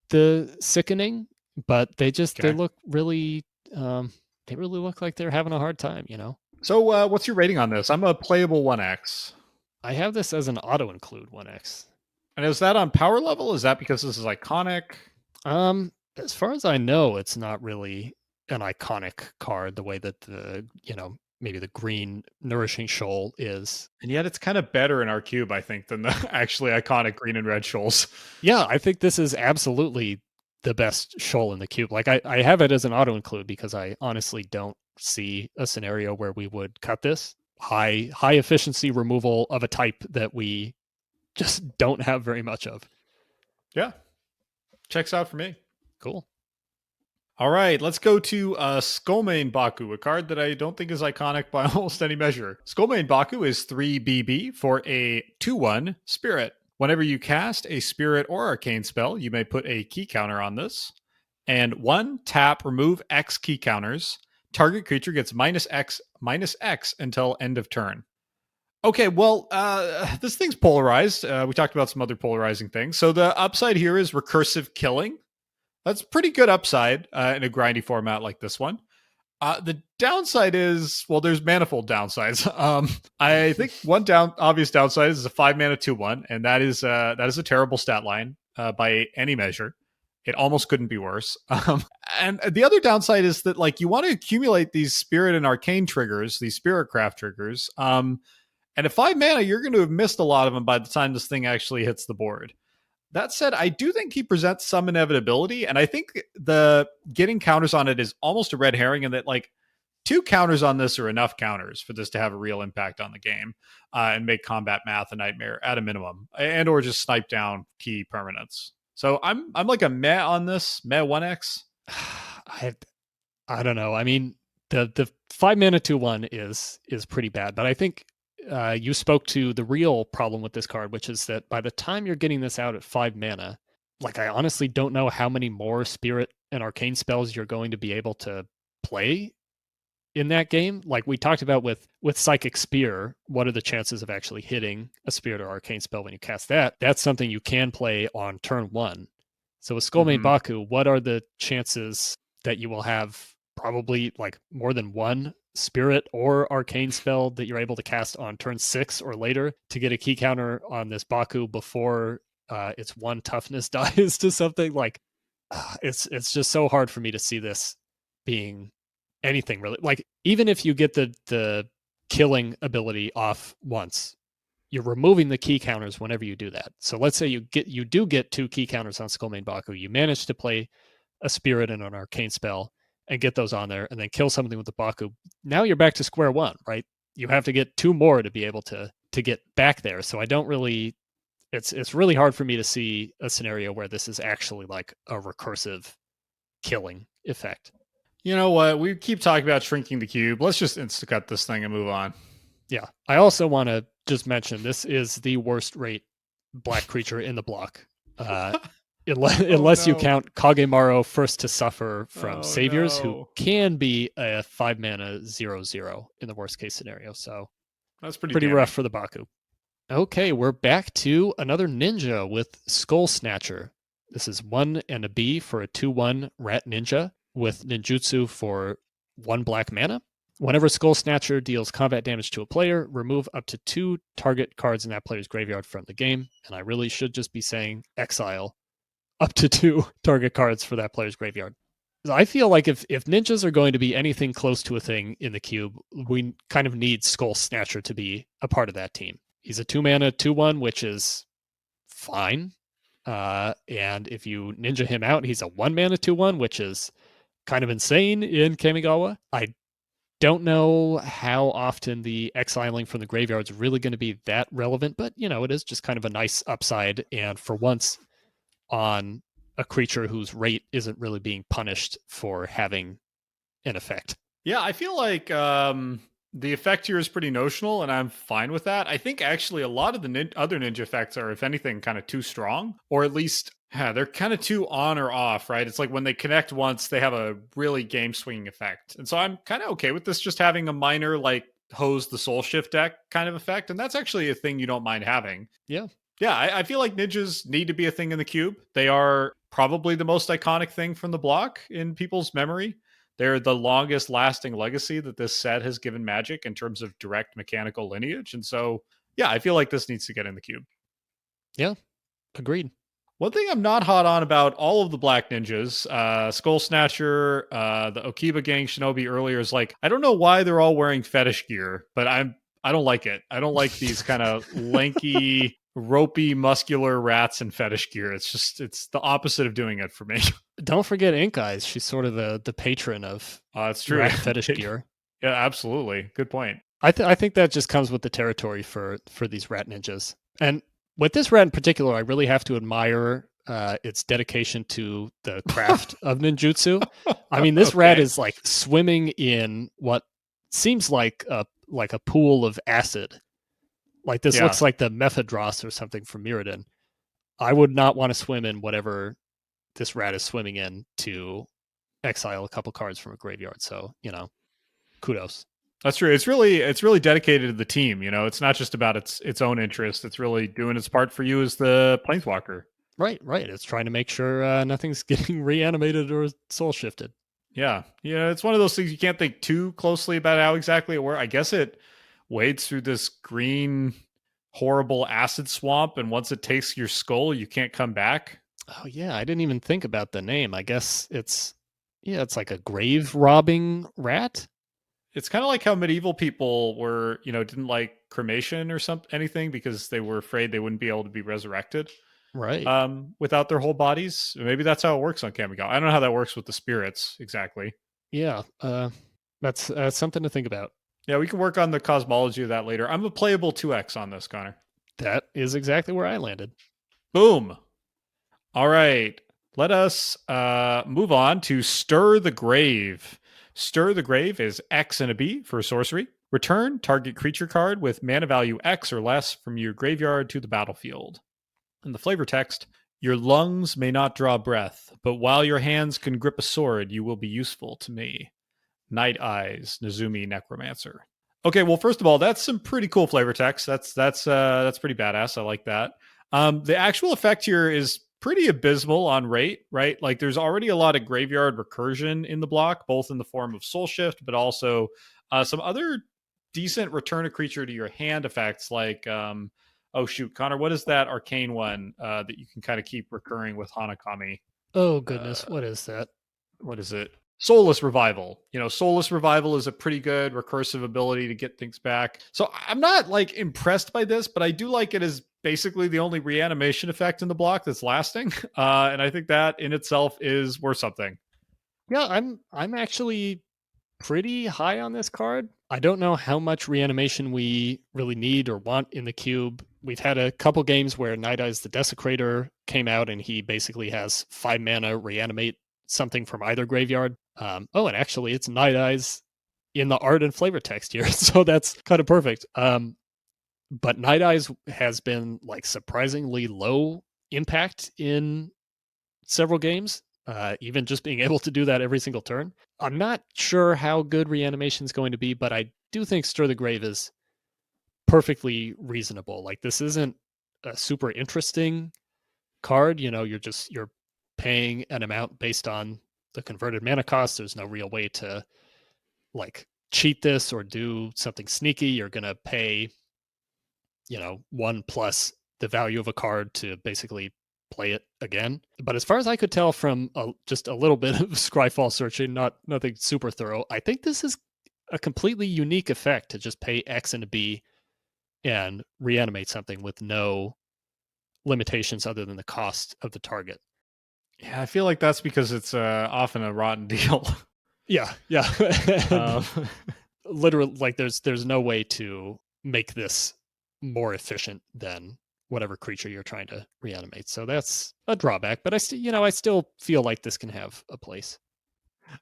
the sickening, but they look really they really look like they're having a hard time, you know. So what's your rating on this? I'm a playable 1x. I have this as an auto include 1x. And is that on power level? Is that because this is iconic? As far as I know, it's not really an iconic card the way that maybe the green Nourishing Shoal is. And yet it's kind of better in our cube, I think, than the actually iconic green and red shoals. Yeah, I think this is absolutely the best shoal in the cube. Like I have it as an auto include because I honestly don't see a scenario where we would cut this. High efficiency removal of a type that we just don't have very much of. Yeah. Checks out for me. Cool. All right, let's go to Skullmane Baku, a card that I don't think is iconic by almost any measure. Skullmane Baku is 3 BB for a 2/1 spirit. Whenever you cast a spirit or arcane spell, you may put a key counter on this. And 1, tap, remove X key counters. Target creature gets -X until end of turn. Okay, well, this thing's polarized. We talked about some other polarizing things. So the upside here is recursive killing. That's pretty good upside in a grindy format like this one. The downside is, well, there's manifold downsides. I think one obvious downside is a 5-mana 2/1, and that is a terrible stat line by any measure. It almost couldn't be worse. And the other downside is that like you want to accumulate these spirit and arcane triggers, these spirit craft triggers. And at 5 mana, you're going to have missed a lot of them by the time this thing actually hits the board. That said, I do think he presents some inevitability, and I think the getting counters on it is almost a red herring, in that like 2 counters on this are enough counters for this to have a real impact on the game and make combat math a nightmare at a minimum, and or just snipe down key permanents. So I'm like a meh on this, meh 1x. I don't know. I mean, the 5-mana 2/1 is pretty bad, but I think you spoke to the real problem with this card, which is that by the time you're getting this out at 5 mana, like I honestly don't know how many more spirit and arcane spells you're going to be able to play in that game. Like we talked about with Psychic Spear, what are the chances of actually hitting a spirit or arcane spell when you cast that? That's something you can play on turn 1. So with Skullmane Baku, what are the chances that you will have probably like more than one spirit or arcane spell that you're able to cast on turn 6 or later to get a key counter on this Baku before its 1 toughness dies to something? Like it's just so hard for me to see this being anything really. Like even if you get the killing ability off once, you're removing the key counters whenever you do that. So let's say you do get 2 key counters on Skullmane Baku, you manage to play a spirit and an arcane spell and get those on there, and then kill something with the Baku. Now you're back to square one, right? You have to get 2 more to be able to get back there. So I don't really. It's really hard for me to see a scenario where this is actually like a recursive killing effect. You know what? We keep talking about shrinking the cube. Let's just insta-cut this thing and move on. Yeah. I also want to just mention this is the worst rate black creature in the block. Unless you count Kagemaru First to Suffer from Saviors, who can be a 5-mana 0/0 in the worst case scenario. So that's pretty rough for the Baku. Okay, we're back to another ninja with Skullsnatcher. This is 1 and a B for a 2/1 rat ninja with ninjutsu for 1 black mana. Whenever Skullsnatcher deals combat damage to a player, remove up to 2 target cards in that player's graveyard from the game. And I really should just be saying exile up to 2 target cards for that player's graveyard. I feel like if ninjas are going to be anything close to a thing in the cube, we kind of need Skullsnatcher to be a part of that team. He's a 2-mana 2/1, which is fine. And if you ninja him out, he's a 1-mana 2/1, which is kind of insane in Kamigawa. I don't know how often the exiling from the graveyard is really going to be that relevant, but it is just kind of a nice upside. And for once, on a creature whose rate isn't really being punished for having an effect. Yeah, I feel like the effect here is pretty notional, and I'm fine with that. I think actually a lot of the other ninja effects are, if anything, kind of too strong, or at least they're kind of too on or off, right? It's like when they connect once, they have a really game swinging effect. And so I'm kind of okay with this just having a minor, like, hose the soul shift deck kind of effect. And that's actually a thing you don't mind having. Yeah. Yeah, I feel like ninjas need to be a thing in the cube. They are probably the most iconic thing from the block in people's memory. They're the longest lasting legacy that this set has given Magic in terms of direct mechanical lineage. And so, yeah, I feel like this needs to get in the cube. Yeah, agreed. One thing I'm not hot on about all of the Black Ninjas, Skullsnatcher, the Okiba-Gang Shinobi earlier, is like, I don't know why they're all wearing fetish gear, but I don't like it. I don't like these kind of lanky, ropey, muscular rats in fetish gear. It's the opposite of doing it for me. Don't forget Ink Eyes. She's sort of the patron of It's true. rat fetish gear. Yeah, absolutely. Good point. I think that just comes with the territory for these rat ninjas. And with this rat in particular, I really have to admire its dedication to the craft of ninjutsu. I mean, this rat is like swimming in what seems like a pool of acid. Like this looks like the Mephedros or something from Mirrodin. I would not want to swim in whatever this rat is swimming in to exile a couple cards from a graveyard. So, kudos. That's true. It's really dedicated to the team. It's not just about its own interest. It's really doing its part for you as the planeswalker. Right. It's trying to make sure nothing's getting reanimated or soul shifted. Yeah. It's one of those things you can't think too closely about how exactly it works. I guess it wades through this green, horrible acid swamp, and once it takes your skull, you can't come back. Oh yeah, I didn't even think about the name. I guess it's like a grave robbing rat. It's kind of like how medieval people were, didn't like cremation or anything because they were afraid they wouldn't be able to be resurrected. Right. Without their whole bodies. Maybe that's how it works on Kamigawa. I don't know how that works with the spirits exactly. Yeah. That's something to think about. Yeah, we can work on the cosmology of that later. I'm a playable 2X on this, Connor. That is exactly where I landed. Boom. All right. Let us move on to Stir the Grave. Stir the Grave is X and a B for sorcery. Return target creature card with mana value X or less from your graveyard to the battlefield. In the flavor text, your lungs may not draw breath, but while your hands can grip a sword, you will be useful to me. Night Eyes, Nezumi Necromancer. Okay, well, first of all, that's some pretty cool flavor text. That's pretty badass. I like that. The actual effect here is pretty abysmal on rate, right? Like there's already a lot of graveyard recursion in the block, both in the form of Soul Shift, but also some other decent return a creature to your hand effects like oh shoot, Connor, what is that arcane one that you can kind of keep recurring with Hanakami? Oh goodness, what is that? What is it? Soulless Revival. Soulless Revival is a pretty good recursive ability to get things back. So I'm not like impressed by this, but I do like it as basically the only reanimation effect in the block that's lasting. And I think that in itself is worth something. Yeah, I'm actually pretty high on this card. I don't know how much reanimation we really need or want in the cube. We've had a couple games where Night Eyes the Desecrator came out and he basically has 5 mana reanimate something from either graveyard. And actually it's Night Eyes in the art and flavor text here. So that's kind of perfect. But Night Eyes has been like surprisingly low impact in several games. Even just being able to do that every single turn. I'm not sure how good reanimation is going to be, but I do think Stir the Grave is perfectly reasonable. Like this isn't a super interesting card. You're paying an amount based on the converted mana cost. There's no real way to like cheat this or do something sneaky. You're gonna pay, 1 plus the value of a card to basically play it again. But as far as I could tell from just a little bit of Scryfall searching, nothing super thorough, I think this is a completely unique effect to just pay X and a B and reanimate something with no limitations other than the cost of the target. Yeah, I feel like that's because it's often a rotten deal. Yeah. Literally, like there's no way to make this more efficient than whatever creature you're trying to reanimate. So that's a drawback, but I still feel like this can have a place.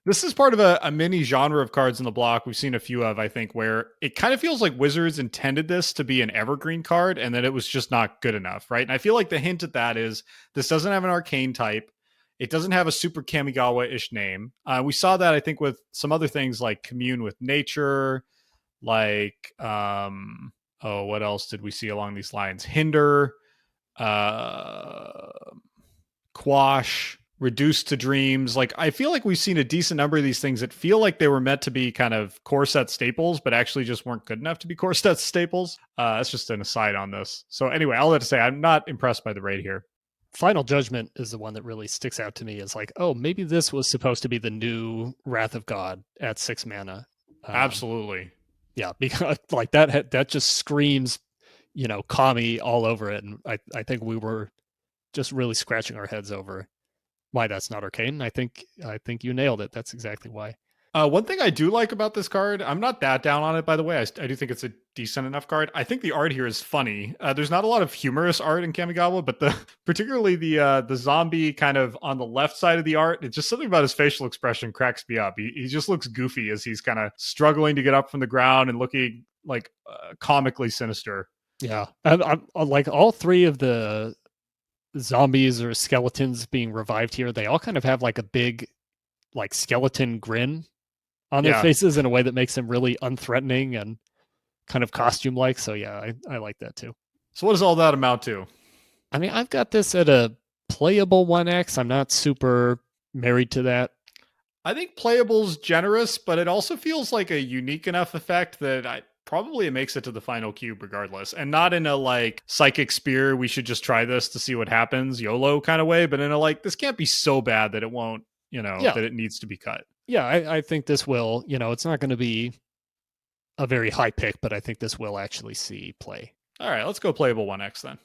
This is part of a mini genre of cards in the block we've seen a few of, I think, where it kind of feels like Wizards intended this to be an evergreen card and that it was just not good enough, right? And I feel like the hint at that is this doesn't have an arcane type. It doesn't have a super Kamigawa-ish name. We saw that, I think, with some other things like Commune with Nature, like, what else did we see along these lines? Hinder, Quash, Reduced to Dreams. Like, I feel like we've seen a decent number of these things that feel like they were meant to be kind of core set staples, but actually just weren't good enough to be core set staples. That's just an aside on this. So anyway, I'll let it say I'm not impressed by the raid here. Final Judgment is the one that really sticks out to me as like, oh, maybe this was supposed to be the new Wrath of God at 6 mana. Absolutely. Yeah, because like that just screams, Kami all over it. And I think we were just really scratching our heads over why that's not arcane. I think you nailed it. That's exactly why. One thing I do like about this card, I'm not that down on it, by the way. I do think it's a decent enough card. I think the art here is funny. There's not a lot of humorous art in Kamigawa, but particularly the zombie kind of on the left side of the art, it's just something about his facial expression cracks me up. He just looks goofy as he's kind of struggling to get up from the ground and looking like comically sinister. Yeah, I'm like all three of the zombies or skeletons being revived here. They all kind of have like a big, like skeleton grin on their faces in a way that makes them really unthreatening and kind of costume-like. So yeah, I like that too. So what does all that amount to? I mean, I've got this at a playable 1x. I'm not super married to that. I think playable's generous, but it also feels like a unique enough effect that probably it makes it to the final cube regardless. And not in a like psychic spear, we should just try this to see what happens, YOLO kind of way, but in a like, this can't be so bad that it won't, that it needs to be cut. Yeah, I think this will, it's not going to be a very high pick, but I think this will actually see play. All right, let's go playable 1x then.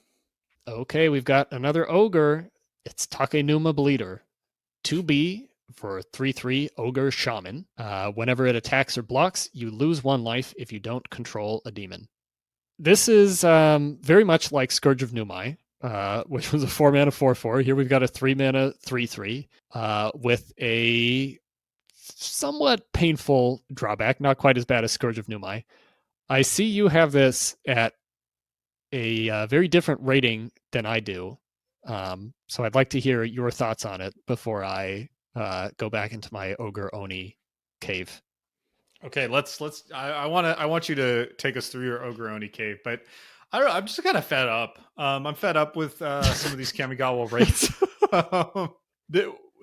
Okay, we've got another ogre. It's Takenuma Bleeder. 2B for 3/3 Ogre Shaman. Whenever it attacks or blocks, you lose 1 life if you don't control a demon. This is very much like Scourge of Numai, which was a 4 mana 4/4. Here we've got a 3 mana 3/3 with a somewhat painful drawback, not quite as bad as Scourge of Numai. I see you have this at a very different rating than I do. So I'd like to hear your thoughts on it before I go back into my Ogre Oni cave. Okay, I want you to take us through your Ogre Oni cave, but I don't know, I'm just kind of fed up. I'm fed up with some of these Kamigawa rates.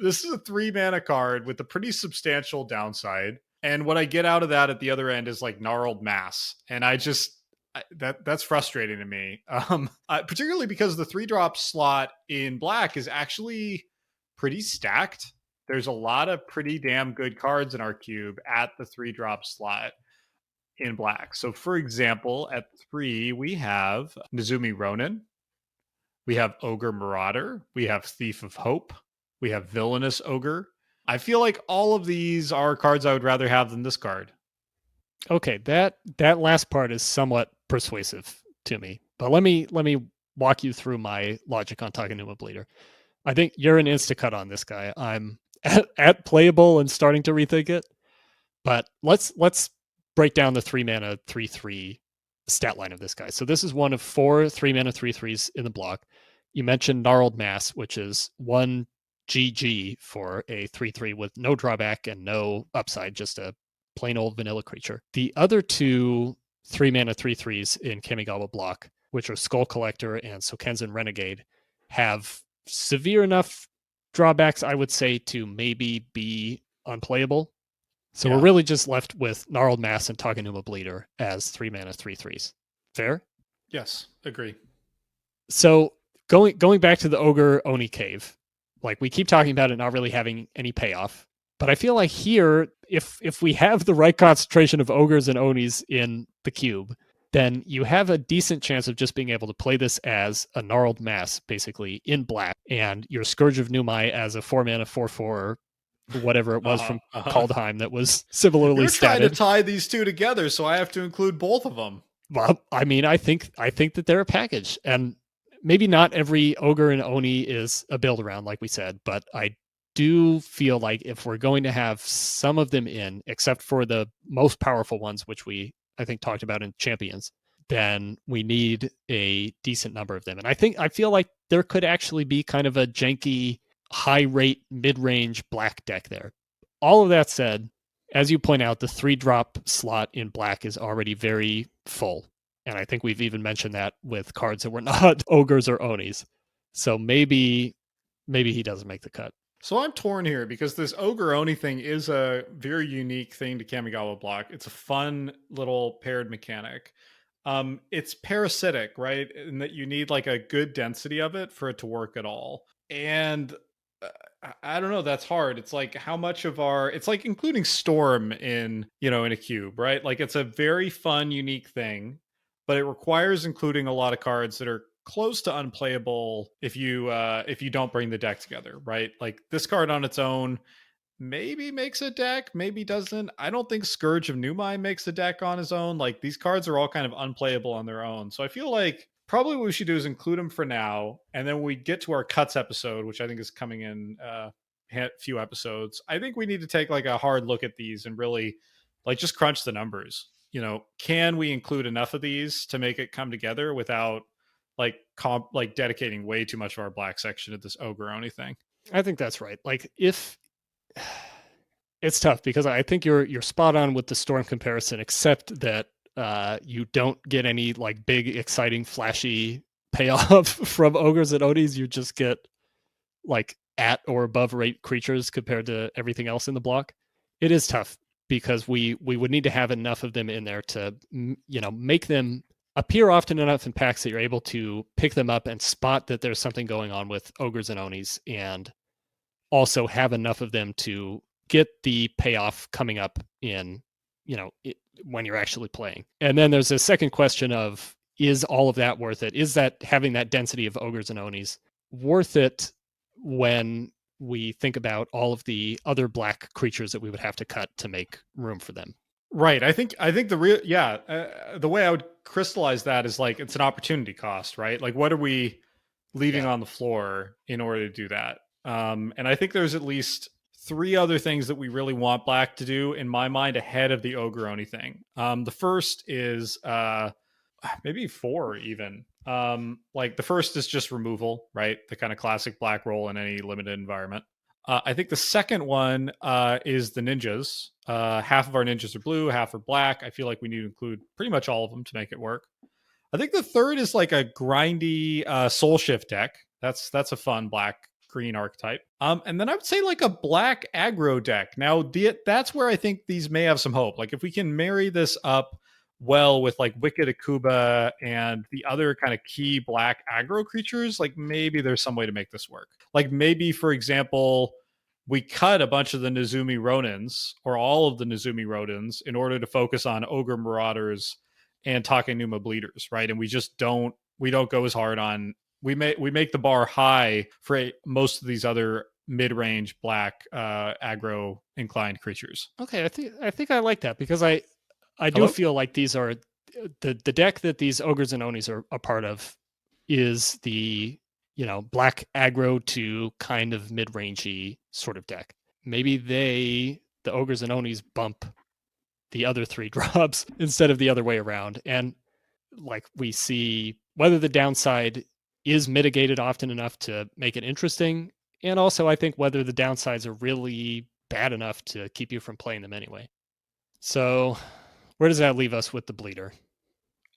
This is a 3 mana card with a pretty substantial downside. And what I get out of that at the other end is like gnarled mass. And that's frustrating to me. Particularly because the 3-drop slot in black is actually pretty stacked. There's a lot of pretty damn good cards in our cube at the 3-drop slot in black. So for example, at 3, we have Nezumi Ronin. We have Ogre Marauder. We have Thief of Hope. We have Villainous Ogre. I feel like all of these are cards I would rather have than this card. Okay, that last part is somewhat persuasive to me. But let me walk you through my logic on Takenuma Bleeder. I think you're an insta-cut on this guy. I'm at playable and starting to rethink it. But let's break down the 3 mana 3/3 stat line of this guy. So this is one of 4 3 mana 3/3s in the block. You mentioned Gnarled Mass, which is 1 GG for a 3/3 with no drawback and no upside, just a plain old vanilla creature. The other 2 3 mana 3/3s in Kamigawa block, which are Skull Collector and Sokenzen Renegade, have severe enough drawbacks, I would say, to maybe be unplayable. So we're really just left with Gnarled Mass and Takenuma Bleeder as 3 mana 3/3s. Fair? Yes, agree. So going back to the Ogre Oni cave, like we keep talking about it not really having any payoff, but I feel like here, if we have the right concentration of ogres and onis in the cube, then you have a decent chance of just being able to play this as a Gnarled Mass, basically, in black, and your Scourge of Numai as a 4 mana 4/4, whatever it was from Kaldheim that was similarly statted. You're trying to tie these two together, so I have to include both of them. Well, I mean, I think that they're a package, and maybe not every ogre and oni is a build around, like we said, but I do feel like if we're going to have some of them in, except for the most powerful ones, which we I think talked about in Champions, then we need a decent number of them. And I feel like there could actually be kind of a janky, high rate, mid range black deck there. All of that said, as you point out, the 3-drop slot in black is already very full. And I think we've even mentioned that with cards that were not ogres or onis. So maybe he doesn't make the cut. So I'm torn here because this ogre oni thing is a very unique thing to Kamigawa Black. It's a fun little paired mechanic. It's parasitic, right? In that you need like a good density of it for it to work at all. And I don't know, that's hard. It's like how much of it's like including Storm in, in a cube, right? Like it's a very fun, unique thing, but it requires including a lot of cards that are close to unplayable if you don't bring the deck together, right? Like this card on its own maybe makes a deck, maybe doesn't. I don't think Scourge of Numai makes a deck on his own. Like these cards are all kind of unplayable on their own. So I feel like probably what we should do is include them for now, and then when we get to our cuts episode, which I think is coming in a few episodes, I think we need to take like a hard look at these and really like just crunch the numbers. Can we include enough of these to make it come together without like dedicating way too much of our black section to this ogre oni thing? I think that's right. Like if it's tough because I think you're spot on with the Storm comparison, except that you don't get any like big, exciting, flashy payoff from ogres and onis. You just get like at or above rate creatures compared to everything else in the block. It is tough because we would need to have enough of them in there to make them appear often enough in packs that you're able to pick them up and spot that there's something going on with ogres and onis, and also have enough of them to get the payoff coming up in, when you're actually playing. And then there's a second question of, is all of that worth it? Is that having that density of ogres and onis worth it when we think about all of the other black creatures that we would have to cut to make room for them? Right. I think the way I would crystallize that is like it's an opportunity cost, right? Like what are we leaving on the floor in order to do that? And I think there's at least 3 other things that we really want black to do in my mind ahead of the ogre oni thing. The first is maybe 4 even. Like the first is just removal, right? The kind of classic black roll in any limited environment. I think the second one is the ninjas. Half of our ninjas are blue, half are black. I feel like we need to include pretty much all of them to make it work. I think the third is like a grindy soul shift deck. That's a fun black green archetype. And then I would say like a black aggro deck. Now that's where I think these may have some hope. Like if we can marry this up well with like Wicked Akuba and the other kind of key black aggro creatures, like maybe there's some way to make this work. Like maybe, for example, we cut a bunch of the Nezumi Ronins or all of the Nezumi Ronins in order to focus on Ogre Marauders and Takenuma Bleeders, right? And we don't go as hard on, we make the bar high for most of these other mid-range black aggro inclined creatures. Okay, I think I like that because I do feel like these are the deck that these ogres and onis are a part of is the black aggro to kind of mid-rangey sort of deck. Maybe the ogres and onis bump the other 3 drops instead of the other way around, and like we see whether the downside is mitigated often enough to make it interesting, and also I think whether the downsides are really bad enough to keep you from playing them anyway. So where does that leave us with the bleeder?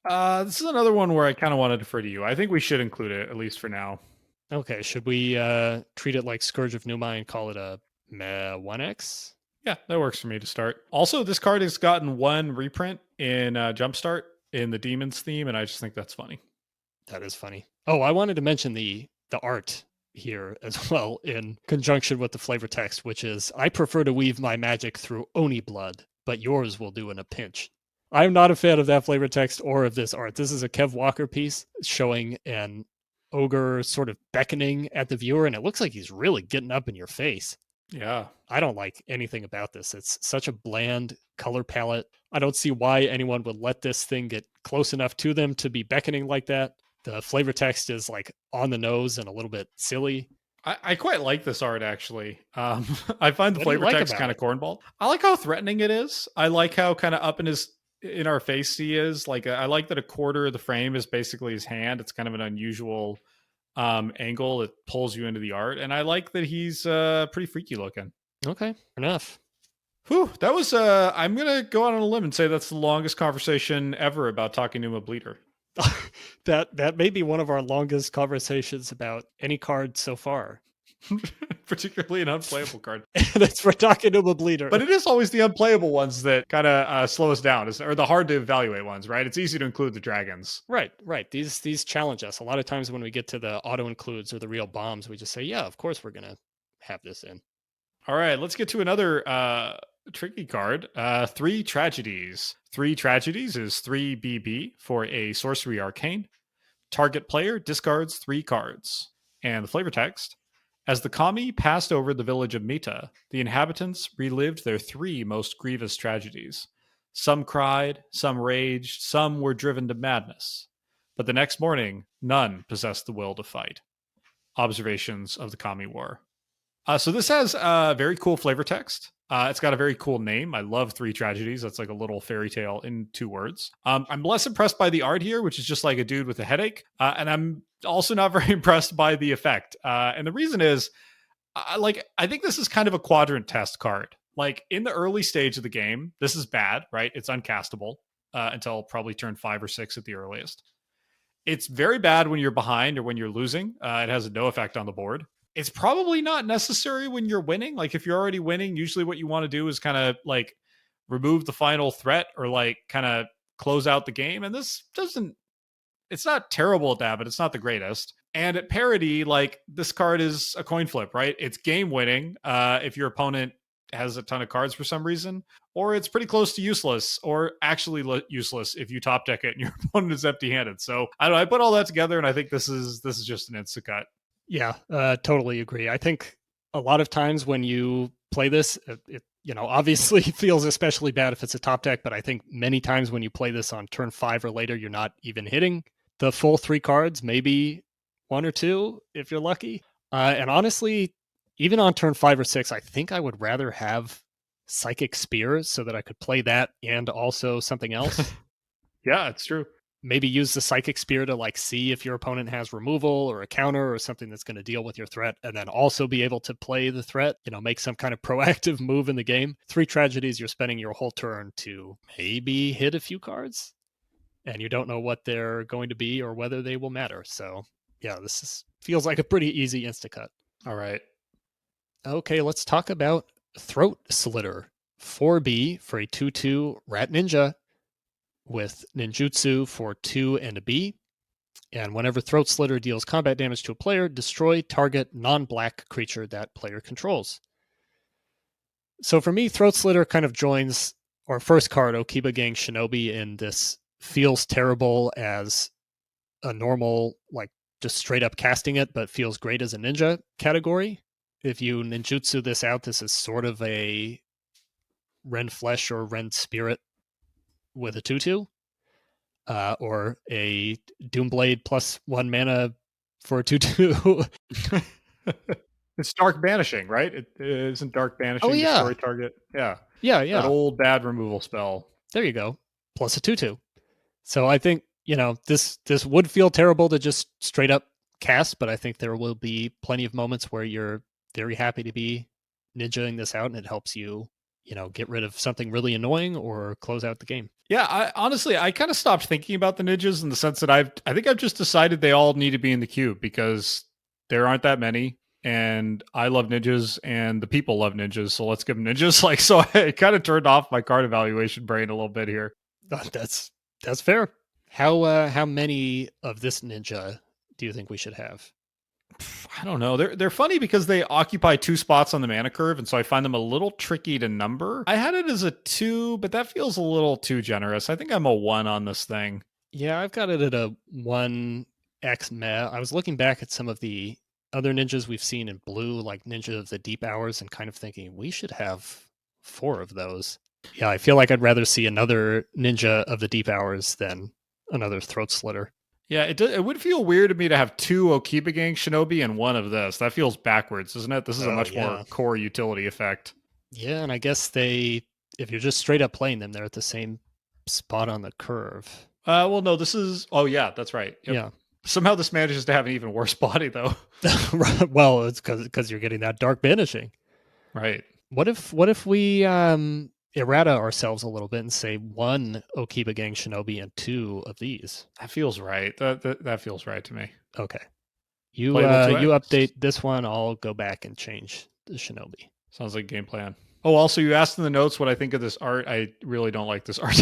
This is another one where I kind of want to defer to you. I think we should include it, at least for now. Okay, should we treat it like Scourge of Numai and call it a 1X? Yeah, that works for me to start. Also, this card has gotten 1 reprint in Jumpstart in the Demons theme, and I just think that's funny. That is funny. Oh, I wanted to mention the art here as well in conjunction with the flavor text, which is, I prefer to weave my magic through Oni blood, but yours will do in a pinch. I'm not a fan of that flavor text or of this art. This is a Kev Walker piece showing an ogre sort of beckoning at the viewer, and it looks like he's really getting up in your face. Yeah. I don't like anything about this. It's such a bland color palette. I don't see why anyone would let this thing get close enough to them to be beckoning like that. The flavor text is like on the nose and a little bit silly. I quite like this art actually. I find the What do you flavor like text about kind of it? cornball. I like how threatening it is. I like how kind of up in our face he is. Like I like that a quarter of the frame is basically his hand. It's kind of an unusual angle that pulls you into the art, and I like that he's pretty freaky looking. Okay, fair enough. Whew, that was I'm gonna go out on a limb and say that's the longest conversation ever about Takenuma Bleeder. That may be one of our longest conversations about any card so far. Particularly an unplayable card. That's for Takenuma Bleeder. But it is always the unplayable ones that kind of slow us down, or the hard to evaluate ones, right? It's easy to include the dragons. Right. These challenge us. A lot of times when we get to the auto includes or the real bombs, we just say, yeah, of course we're gonna have this in. All right, let's get to another tricky card. 3 Tragedies. 3 Tragedies is 3 BB for a sorcery arcane. Target player discards 3 cards. And the flavor text: as the kami passed over the village of Mita, the inhabitants relived their 3 most grievous tragedies. Some cried, some raged, some were driven to madness. But the next morning, none possessed the will to fight. Observations of the Kami War. So this has a very cool flavor text. It's got a very cool name. I love 3 Tragedies. That's like a little fairy tale in 2 words. I'm less impressed by the art here, which is just like a dude with a headache. And I'm also not very impressed by the effect. And the reason is, I think this is kind of a quadrant test card. Like in the early stage of the game, this is bad, right? It's uncastable until probably turn 5 or 6 at the earliest. It's very bad when you're behind or when you're losing. It has no effect on the board. It's probably not necessary when you're winning. Like if you're already winning, usually what you want to do is kind of like remove the final threat or like kind of close out the game. And this doesn't, it's not terrible at that, but it's not the greatest. And at parity, like this card is a coin flip, right? It's game winning if your opponent has a ton of cards for some reason, or it's pretty close to useless, or actually useless if you top deck it and your opponent is empty handed. So I don't know. I put all that together, and I think this is just an insta cut. Yeah, totally agree. I think a lot of times when you play this, it obviously feels especially bad if it's a top deck, but I think many times when you play this on turn 5 or later, you're not even hitting the full 3 cards, maybe 1 or 2 if you're lucky. And honestly, even on turn 5 or 6, I think I would rather have Psychic Spear so that I could play that and also something else. Yeah, it's true. Maybe use the Psychic Spear to like see if your opponent has removal or a counter or something that's going to deal with your threat, and then also be able to play the threat, make some kind of proactive move in the game. 3 Tragedies, you're spending your whole turn to maybe hit a few cards, and you don't know what they're going to be or whether they will matter. So yeah, feels like a pretty easy insta-cut. All right. Okay, let's talk about Throat Slitter. 4B for a 2/2 Rat Ninja with ninjutsu for 2 and a B. And whenever Throat Slitter deals combat damage to a player, destroy target non-black creature that player controls. So for me, Throat Slitter kind of joins our first card, Okiba-Gang Shinobi, in this feels terrible as a normal, like just straight up casting it, but feels great as a ninja category. If you ninjutsu this out, this is sort of a Rend Flesh or Rend Spirit with a 2/2, or a Doomblade plus 1 mana for a 2/2. It's Dark Banishing, right? It isn't Dark Banishing destroy target. Yeah. Yeah. That old bad removal spell. There you go. Plus a 2/2. So I think, this would feel terrible to just straight up cast, but I think there will be plenty of moments where you're very happy to be ninjaing this out, and it helps you get rid of something really annoying or close out the game. Yeah, I kind of stopped thinking about the ninjas in the sense that I think I've just decided they all need to be in the cube because there aren't that many, and I love ninjas and the people love ninjas, so let's give them ninjas. So I kind of turned off my card evaluation brain a little bit here. That's fair. How many of this ninja do you think we should have? I don't know. They're funny because they occupy 2 spots on the mana curve, and so I find them a little tricky to number. I had it as a 2, but that feels a little too generous. I think I'm a 1 on this thing. Yeah, I've got it at a 1x meh. I was looking back at some of the other ninjas we've seen in blue, like Ninja of the Deep Hours, and kind of thinking we should have 4 of those. Yeah, I feel like I'd rather see another Ninja of the Deep Hours than another Throat Slitter. Yeah, it would feel weird to me to have two Okiba-Gang Shinobi and one of this. That feels backwards, isn't it? This is a much more core utility effect. Yeah, and I guess if you're just straight up playing them, they're at the same spot on the curve. Well, no, this is... Oh, yeah, that's right. Yep. Yeah. Somehow this manages to have an even worse body, though. Well, it's because you're getting that dark banishing. Right. What if we errata ourselves a little bit and say one Okiba-Gang Shinobi and two of these? That feels right. That feels right to me. Okay. You update this one, I'll go back and change the Shinobi. Sounds like a game plan. Oh, also, you asked in the notes what I think of this art. I really don't like this art.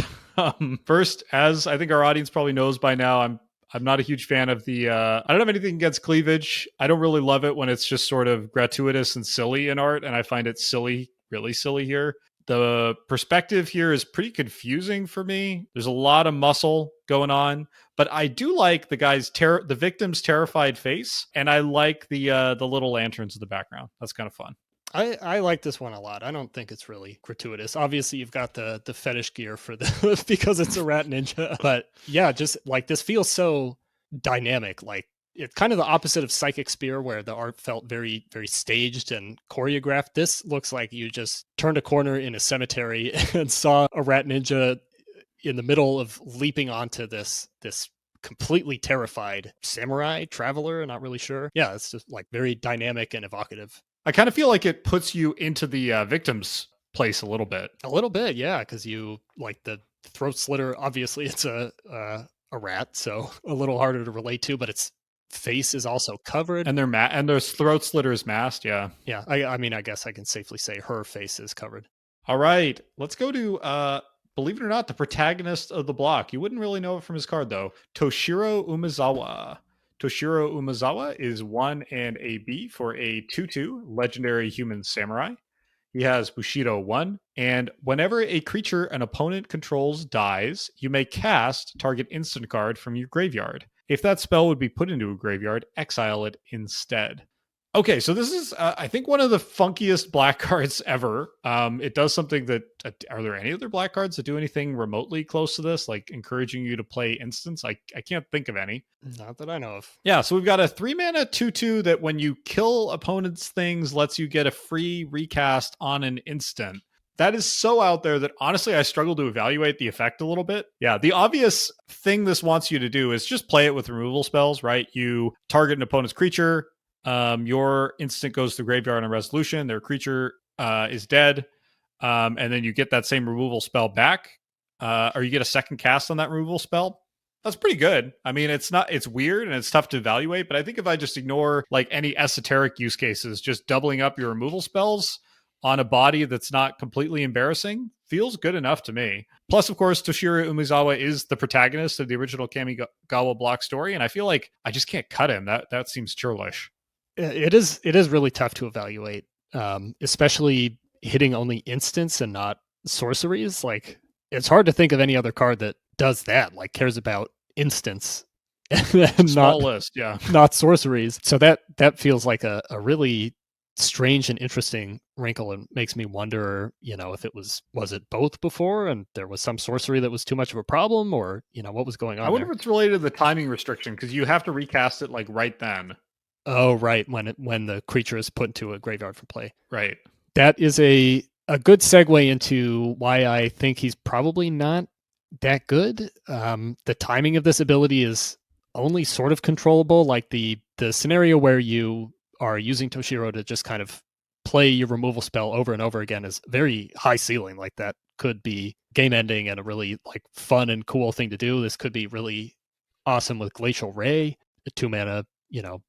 First, as I think our audience probably knows by now, I'm not a huge fan of the... I don't have anything against cleavage. I don't really love it when it's just sort of gratuitous and silly in art, and I find it silly, really silly here. The perspective here is pretty confusing for me. There's a lot of muscle going on, but I do like the victim's terrified face, and I like the little lanterns in the background. That's kind of fun. I like this one a lot. I don't think it's really gratuitous. Obviously, you've got the fetish gear for the because it's a rat ninja. But yeah, just like this feels so dynamic. Like it's kind of the opposite of Psychic Spear, where the art felt very, very staged and choreographed. This looks like you just turned a corner in a cemetery and saw a rat ninja in the middle of leaping onto this completely terrified samurai traveler. Not really sure. Yeah, it's just like very dynamic and evocative. I kind of feel like it puts you into the victim's place a little bit. A little bit, yeah, because you like the throat slitter. Obviously, it's a rat, so a little harder to relate to. But its face is also covered, and their throat slitter is masked. Yeah, yeah. I mean, I guess I can safely say her face is covered. All right, let's go to believe it or not, the protagonist of the block. You wouldn't really know it from his card though. Toshiro Umezawa. Toshiro Umezawa is 1 and a B for a 2/2 legendary human samurai. He has Bushido 1, and whenever a creature an opponent controls dies, you may cast target instant card from your graveyard. If that spell would be put into a graveyard, exile it instead. Okay, so this is, I think, one of the funkiest black cards ever. It does something that... are there any other black cards that do anything remotely close to this, like encouraging you to play instants? I can't think of any. Not that I know of. Yeah, so we've got a 3-mana 2/2 that when you kill opponents' things, lets you get a free recast on an instant. That is so out there that honestly, I struggle to evaluate the effect a little bit. Yeah, the obvious thing this wants you to do is just play it with removal spells, right? You target an opponent's creature. Your instant goes to graveyard on resolution. Their creature is dead, and then you get that same removal spell back, or you get a second cast on that removal spell. That's pretty good. I mean, it's weird and it's tough to evaluate, but I think if I just ignore like any esoteric use cases, just doubling up your removal spells on a body that's not completely embarrassing feels good enough to me. Plus, of course, Toshiro Umezawa is the protagonist of the original Kamigawa Block story, and I feel like I just can't cut him. That seems churlish. It is really tough to evaluate, especially hitting only instants and not sorceries. Like it's hard to think of any other card that does that, like cares about instants and Small list, yeah, not sorceries. So that feels like a really strange and interesting wrinkle, and makes me wonder, if it was it both before and there was some sorcery that was too much of a problem, or what was going on. I wonder if it's related to the timing restriction, because you have to recast it like right then. Oh, right. When the creature is put into a graveyard for play. Right. That is a good segue into why I think he's probably not that good. The timing of this ability is only sort of controllable. Like the scenario where you are using Toshiro to just kind of play your removal spell over and over again is very high ceiling. Like that could be game ending and a really like fun and cool thing to do. This could be really awesome with Glacial Ray, a 2-mana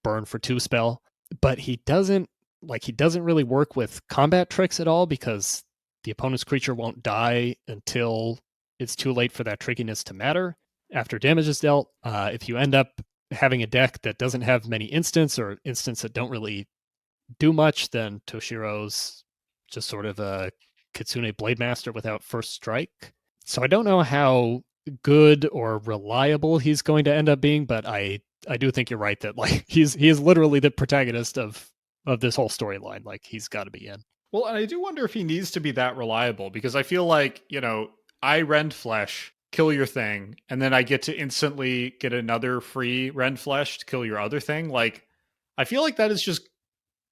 burn for 2 spell, but he doesn't really work with combat tricks at all, because the opponent's creature won't die until it's too late for that trickiness to matter after damage is dealt. If you end up having a deck that doesn't have many instants, or instants that don't really do much, then Toshiro's just sort of a Kitsune Blade Master without first strike. So I don't know how good or reliable he's going to end up being, but I do think you're right that like he is literally the protagonist of this whole storyline. Like he's got to be in. Well, and I do wonder if he needs to be that reliable, because I feel like, I Rend Flesh kill your thing, and then I get to instantly get another free Rend Flesh to kill your other thing. Like, I feel like that is just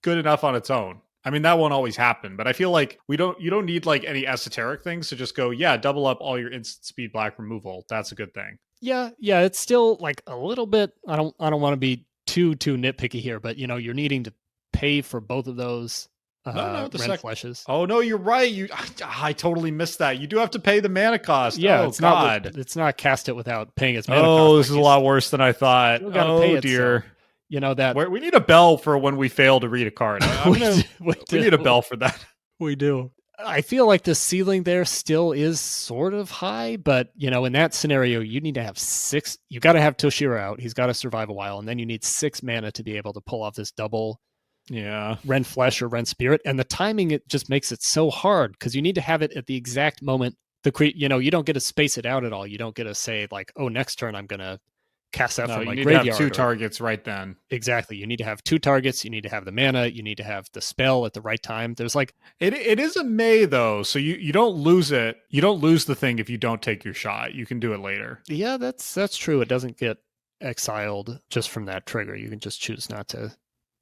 good enough on its own. I mean, that won't always happen, but I feel like you don't need like any esoteric things to just go, yeah, double up all your instant speed black removal. That's a good thing. Yeah, it's still like a little bit. I don't want to be too nitpicky here, but you're needing to pay for both of those Rend Fleshes. Oh no, you're right. I totally missed that. You do have to pay the mana cost. Yeah, oh God, it's not cast it without paying its mana cost. Oh, this is a lot worse than I thought. Oh dear. That we need a bell for when we fail to read a card. We need a bell for that. We do. I feel like the ceiling there still is sort of high, but in that scenario, you need to have 6. You got to have Toshiro out. He's got to survive a while, and then you need 6 mana to be able to pull off this double. Yeah, Rend Flesh or Rend Spirit, and the timing it just makes it so hard because you need to have it at the exact moment. You don't get to space it out at all. You don't get to say like, oh, next turn I'm gonna cast that from my graveyard. You need to have 2 targets right then. Exactly. You need to have 2 targets. You need to have the mana. You need to have the spell at the right time. There's like it is a May though, so you don't lose it. You don't lose the thing if you don't take your shot. You can do it later. Yeah, that's true. It doesn't get exiled just from that trigger. You can just choose not to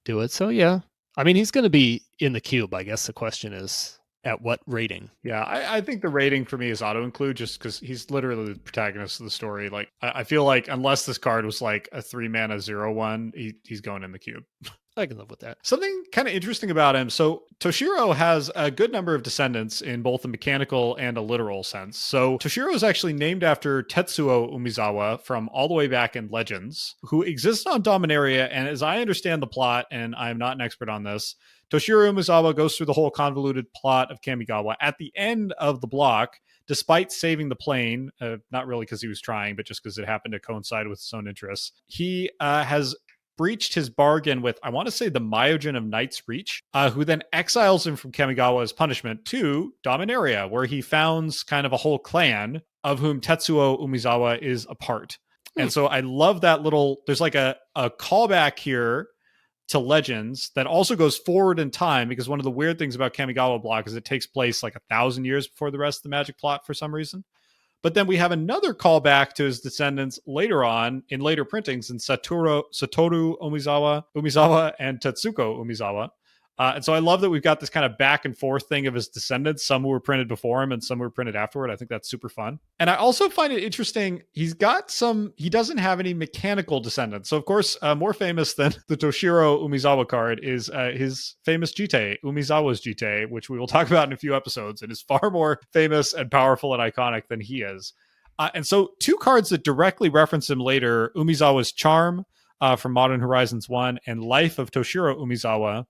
do it. So yeah, I mean, he's going to be in the cube. I guess the question is at what rating? Yeah, I think the rating for me is auto include just because he's literally the protagonist of the story. Like, I feel like unless this card was like a 3 mana 0/1, he's going in the cube. I can live with that. Something kind of interesting about him. So Toshiro has a good number of descendants in both a mechanical and a literal sense. So Toshiro is actually named after Tetsuo Umezawa from all the way back in Legends, who exists on Dominaria. And as I understand the plot, and I'm not an expert on this, Toshiro Umezawa goes through the whole convoluted plot of Kamigawa at the end of the block, despite saving the plane, not really because he was trying, but just because it happened to coincide with his own interests. He has breached his bargain with, I want to say, the Myojin of Night's Reach, who then exiles him from Kamigawa as punishment to Dominaria, where he founds kind of a whole clan of whom Tetsuo Umezawa is a part. And so I love that little, there's like a callback here to Legends that also goes forward in time, because one of the weird things about Kamigawa Block is it takes place like 1,000 years before the rest of the Magic plot for some reason. But then we have another callback to his descendants later on in later printings in Satoru Umezawa and Tetsuko Umezawa. And so I love that we've got this kind of back and forth thing of his descendants, some who were printed before him and some were printed afterward. I think that's super fun. And I also find it interesting, he doesn't have any mechanical descendants. So of course, more famous than the Toshiro Umezawa card is his famous Jite, Umezawa's Jite, which we will talk about in a few episodes, and is far more famous and powerful and iconic than he is. And so 2 cards that directly reference him later, Umezawa's Charm from Modern Horizons 1 and Life of Toshiro Umezawa,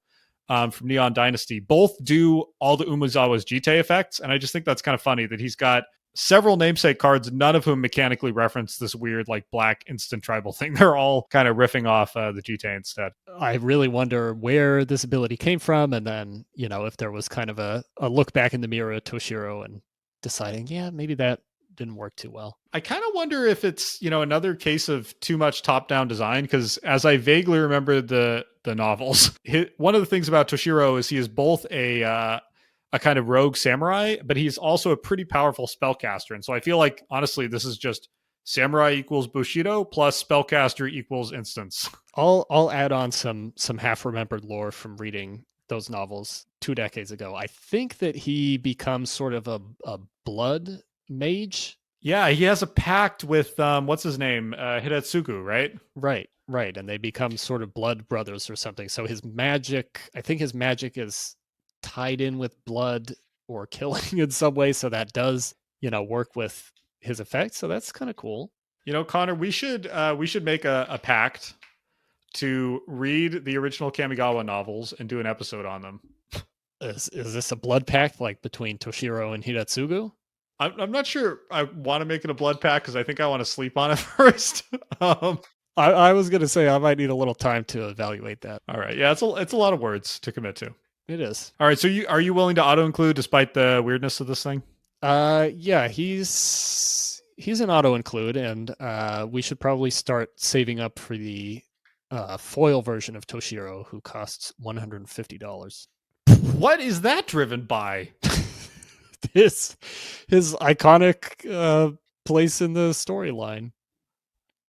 from Neon Dynasty, both do all the Umezawa's Jite effects. And I just think that's kind of funny that he's got several namesake cards, none of whom mechanically reference this weird like black instant tribal thing. They're all kind of riffing off the Jite instead. I really wonder where this ability came from. And then, if there was kind of a look back in the mirror at Toshiro and deciding, yeah, maybe that didn't work too well. I kind of wonder if it's, another case of too much top-down design, because as I vaguely remember the novels, one of the things about Toshiro is he is both a kind of rogue samurai, but he's also a pretty powerful spellcaster. And so I feel like, honestly, this is just samurai equals Bushido plus spellcaster equals instance. I'll add on some half-remembered lore from reading those novels 2 decades ago. I think that he becomes sort of a blood mage. Yeah, he has a pact with what's his name, Hidatsuku, right? Right, and they become sort of blood brothers or something. So his magic, I think his magic is tied in with blood or killing in some way, so that does work with his effects. So that's kind of cool. Connor, we should make a pact to read the original Kamigawa novels and do an episode on them. Is this a blood pact like between Toshiro and Hidatsugu? I'm not sure I want to make it a blood pack because I think I want to sleep on it first. I was going to say I might need a little time to evaluate that. All right. Yeah, it's a lot of words to commit to. It is. All right. So are you willing to auto-include despite the weirdness of this thing? Yeah, he's an auto-include, and we should probably start saving up for the foil version of Toshiro, who costs $150. What is that driven by? His iconic place in the storyline.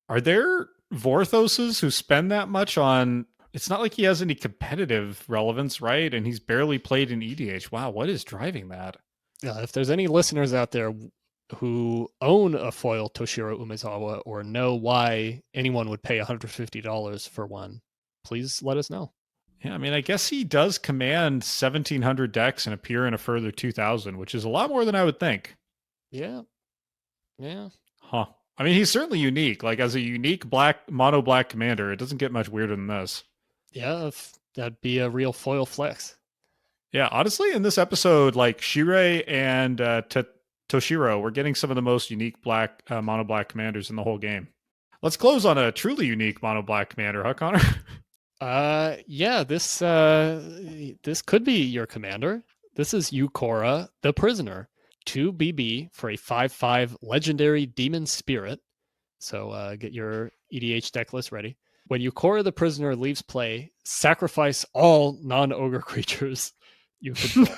Are there Vorthoses who spend that much on? It's not like he has any competitive relevance, right? And he's barely played in EDH. Wow, what is driving that? If there's any listeners out there who own a foil Toshiro Umezawa or know why anyone would pay $150 for one, please let us know. Yeah, I mean, I guess he does command 1,700 decks and appear in a further 2,000, which is a lot more than I would think. Yeah. Huh. I mean, he's certainly unique. Like, as a unique mono black commander, it doesn't get much weirder than this. Yeah, that'd be a real foil flex. Yeah, honestly, in this episode, like Shirei and Toshiro, we're getting some of the most unique mono black commanders in the whole game. Let's close on a truly unique mono black commander, huh, Connor? Yeah, this could be your commander. This is Yukora, the Prisoner. 2 BB for a 5/5 legendary demon spirit. So get your EDH deck list ready. When Yukora the Prisoner leaves play, sacrifice all non-ogre creatures you control.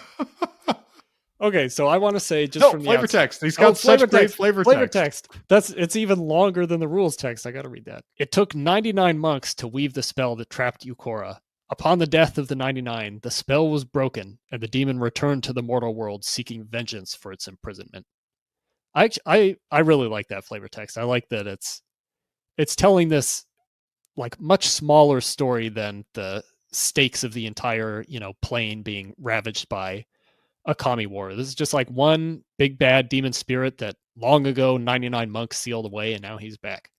Okay, so I want to say just from the flavor text. He's got such great flavor text. It's even longer than the rules text. I got to read that. It took 99 monks to weave the spell that trapped Yukora. Upon the death of the 99, the spell was broken, and the demon returned to the mortal world seeking vengeance for its imprisonment. I really like that flavor text. I like that it's telling this like much smaller story than the stakes of the entire, plane being ravaged by a Kami war. This is just like one big bad demon spirit that long ago 99 monks sealed away, and now he's back.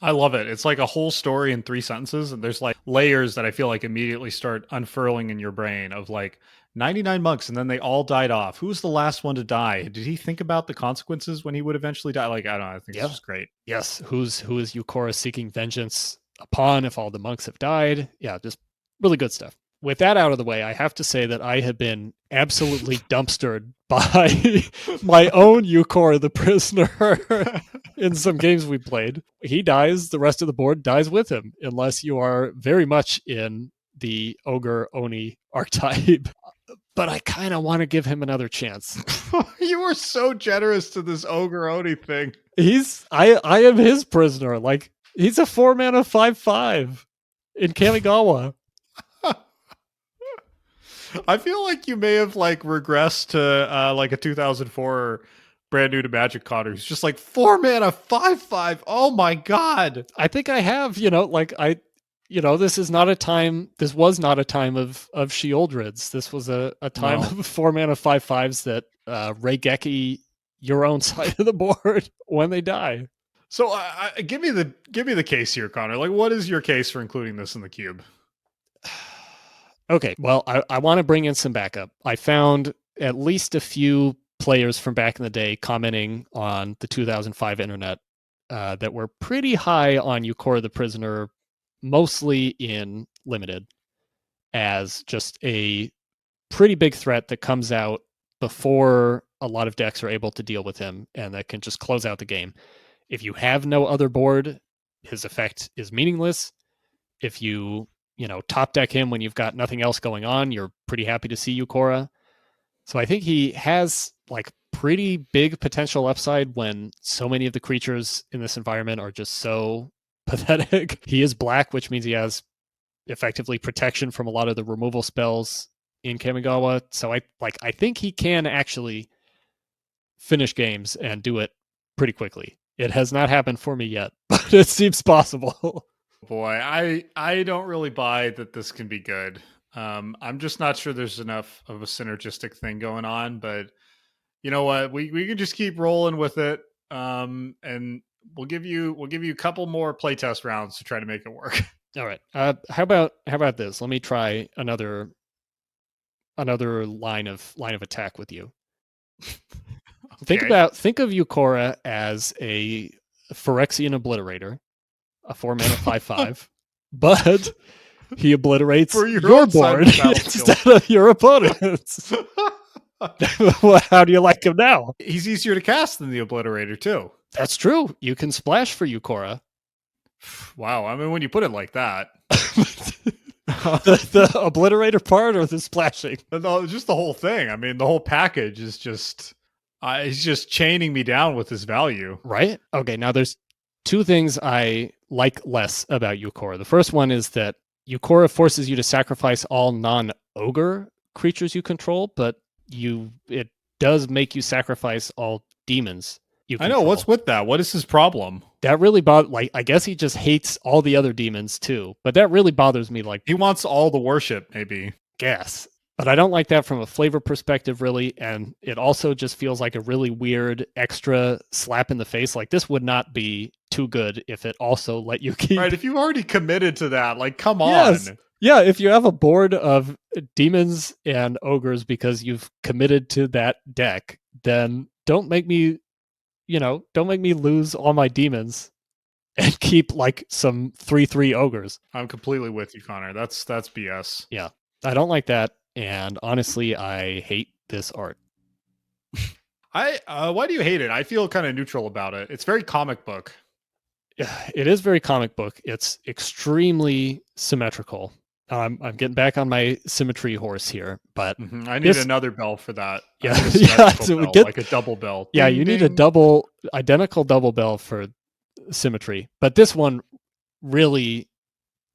I love it. It's like a whole story in 3 sentences, and there's like layers that I feel like immediately start unfurling in your brain of like 99 monks, and then they all died off. Who's the last one to die? Did he think about the consequences when he would eventually die? Like, I don't know. I think it's just great. Yes. Who is Yukora seeking vengeance upon if all the monks have died? Yeah, just really good stuff. With that out of the way, I have to say that I have been absolutely dumpstered by my own Yukora the Prisoner in some games we played. He dies, the rest of the board dies with him, unless you are very much in the Ogre Oni archetype. But I kind of want to give him another chance. You were so generous to this Ogre Oni thing. I am his prisoner. Like, he's a 4-mana 5/5 in Kamigawa. I feel like you may have like regressed to like a 2004 brand new to Magic Connor. Who's just like 4-mana 5/5. Oh my god! I think I have. This is not a time. This was not a time of Shieldrids. This was a time of 4-mana 5/5s that Reigeki your own side of the board when they die. So give me the case here, Connor. Like, what is your case for including this in the cube? Okay, well, I want to bring in some backup. I found at least a few players from back in the day commenting on the 2005 internet that were pretty high on Yukora the Prisoner, mostly in Limited, as just a pretty big threat that comes out before a lot of decks are able to deal with him, and that can just close out the game. If you have no other board, his effect is meaningless. If you top deck him when you've got nothing else going on, you're pretty happy to see Yukora. So I think he has like pretty big potential upside when so many of the creatures in this environment are just so pathetic. He is black, which means he has effectively protection from a lot of the removal spells in Kamigawa. So I think he can actually finish games and do it pretty quickly. It has not happened for me yet, but it seems possible. Boy, I don't really buy that this can be good. I'm just not sure there's enough of a synergistic thing going on, but you know what? We can just keep rolling with it. And we'll give you a couple more playtest rounds to try to make it work. All right. How about this? Let me try another line of attack with you. Okay. Think of Yukora as a Phyrexian Obliterator, a 4-mana 5/5, but he obliterates your board instead of your opponent's. How do you like him now? He's easier to cast than the Obliterator too. That's true. You can splash for Yukora. Wow, I mean, when you put it like that. the Obliterator part or the splashing? No, just the whole thing. I mean, the whole package is just He's just chaining me down with his value. Right? Okay, now there's two things I like less about Yukora. The first one is that Yukora forces you to sacrifice all non-ogre creatures you control, but it does make you sacrifice all demons you I control. know, what's with that? What is his problem? That really I guess he just hates all the other demons too, but that really bothers me, He wants all the worship, maybe. guess. But I don't like that from a flavor perspective, really. And it also just feels like a really weird extra slap in the face. Like, this would not be too good if it also let you keep. Right, if you've already committed to that, like, come Yes. on. Yeah, if you have a board of demons and ogres because you've committed to that deck, then don't make me lose all my demons and keep like some 3/3 ogres. I'm completely with you, Connor. That's BS. Yeah, I don't like that. And honestly, I hate this art. Why do you hate it? I feel kind of neutral about it. It's very comic book. It is very comic book. It's extremely symmetrical. I'm getting back on my symmetry horse here, but I need another bell for that. Yeah, so bell, like a double bell. Yeah, Ding, you need ding. a identical double bell for symmetry. But this one really,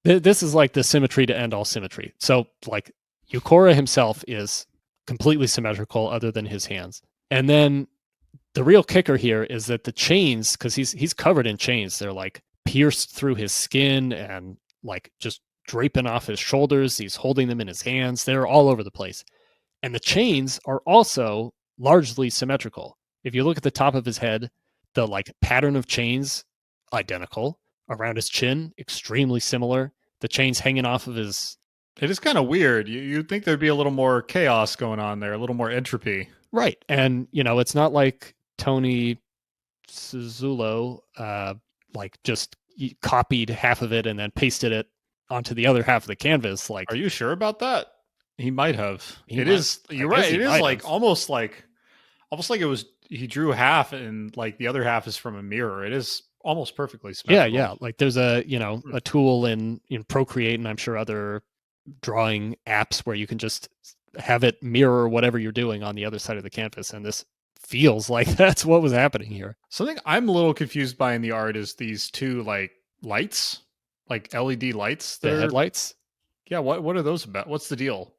this is like the symmetry to end all symmetry. So like Yukora himself is completely symmetrical other than his hands. And then the real kicker here is that the chains, because he's covered in chains, they're like pierced through his skin and like just draping off his shoulders. He's holding them in his hands. They're all over the place. And the chains are also largely symmetrical. If you look at the top of his head, the like pattern of chains, identical. Around his chin, extremely similar. The chains hanging off of his... It is kind of weird. You'd think there'd be a little more chaos going on there, a little more entropy. Right. And, it's not like Tony Suzulo like just copied half of it and then pasted it onto the other half of the canvas. Like, are you sure about that? He might have. You're I right. guess It he is might like have. almost like it was he drew half and like the other half is from a mirror. It is almost perfectly symmetrical. Yeah. Like there's a tool in Procreate and I'm sure other drawing apps where you can just have it mirror whatever you're doing on the other side of the canvas. And this feels like that's what was happening here. Something I'm a little confused by in the art is these two like lights, like LED lights. The headlights. Yeah, what are those about? What's the deal?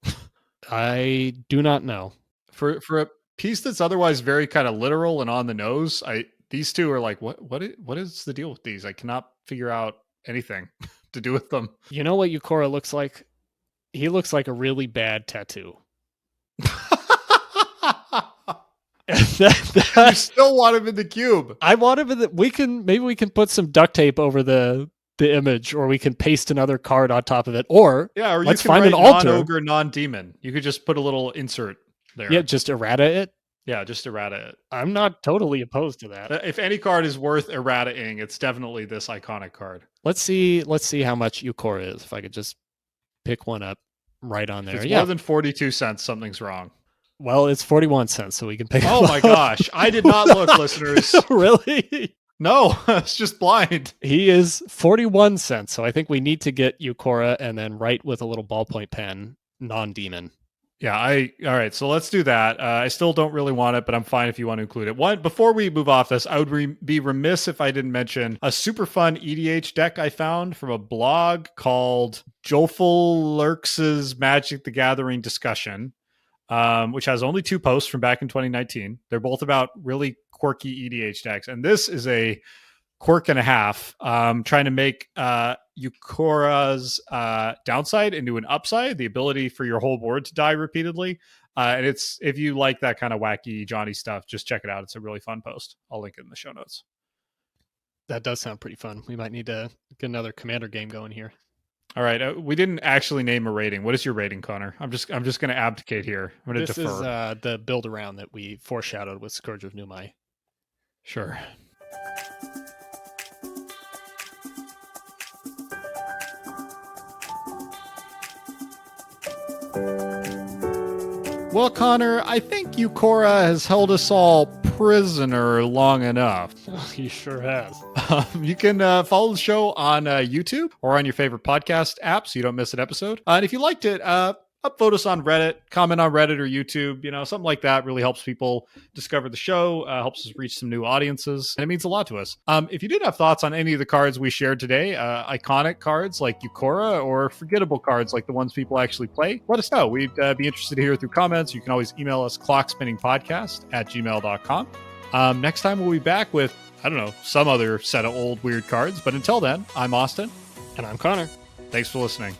I do not know. For a piece that's otherwise very kind of literal and on the nose, these two are like, what is the deal with these? I cannot figure out anything to do with them. You know what Yukora looks like? He looks like a really bad tattoo. You still want him in the cube. I want him in the... maybe we can put some duct tape over the image, or we can paste another card on top of it, or let's find an altar. Non-ogre, non-demon. You could just put a little insert there. Yeah, just errata it. Yeah, just errata it. I'm not totally opposed to that. If any card is worth errata-ing, it's definitely this iconic card. Let's see how much Yukora is. If I could just pick one up right on there. If it's more than 42 cents, something's wrong. Well, it's 41 cents, so we can pick. Oh my gosh. I did not look, listeners. Really? No, it's just blind. He is 41 cents, so I think we need to get Yukora and then write with a little ballpoint pen, non-demon. Yeah, all right, so let's do that. I still don't really want it, but I'm fine if you want to include it. Before we move off this, I would be remiss if I didn't mention a super fun EDH deck I found from a blog called Jolful Lurks' Magic the Gathering Discussion, which has only 2 posts from back in 2019. They're both about really quirky EDH decks, and this is a quirk and a half, trying to make Yukora's downside into an upside, the ability for your whole board to die repeatedly. And it's, if you like that kind of wacky Johnny stuff, just check it out. It's a really fun post. I'll link it in the show notes. That does sound pretty fun. We might need to get another Commander game going here. All right, we didn't actually name a rating. What is your rating, Connor? I'm just going to abdicate here. I'm going to defer. This is the build around that we foreshadowed with Scourge of Numai. Sure. Well, Connor, I think Yukora has held us all prisoner long enough. He sure has. You can follow the show on YouTube or on your favorite podcast app so you don't miss an episode. And if you liked it, a upvote us on Reddit, comment on Reddit or YouTube, something like that really helps people discover the show, helps us reach some new audiences, and it means a lot to us. If you did have thoughts on any of the cards we shared today, iconic cards like Yukora or forgettable cards like the ones people actually play, let us know. We'd be interested to hear through comments. You can always email us clockspinningpodcast@gmail.com. Next time we'll be back with, I don't know, some other set of old weird cards. But until then, I'm Austin. And I'm Connor. Thanks for listening.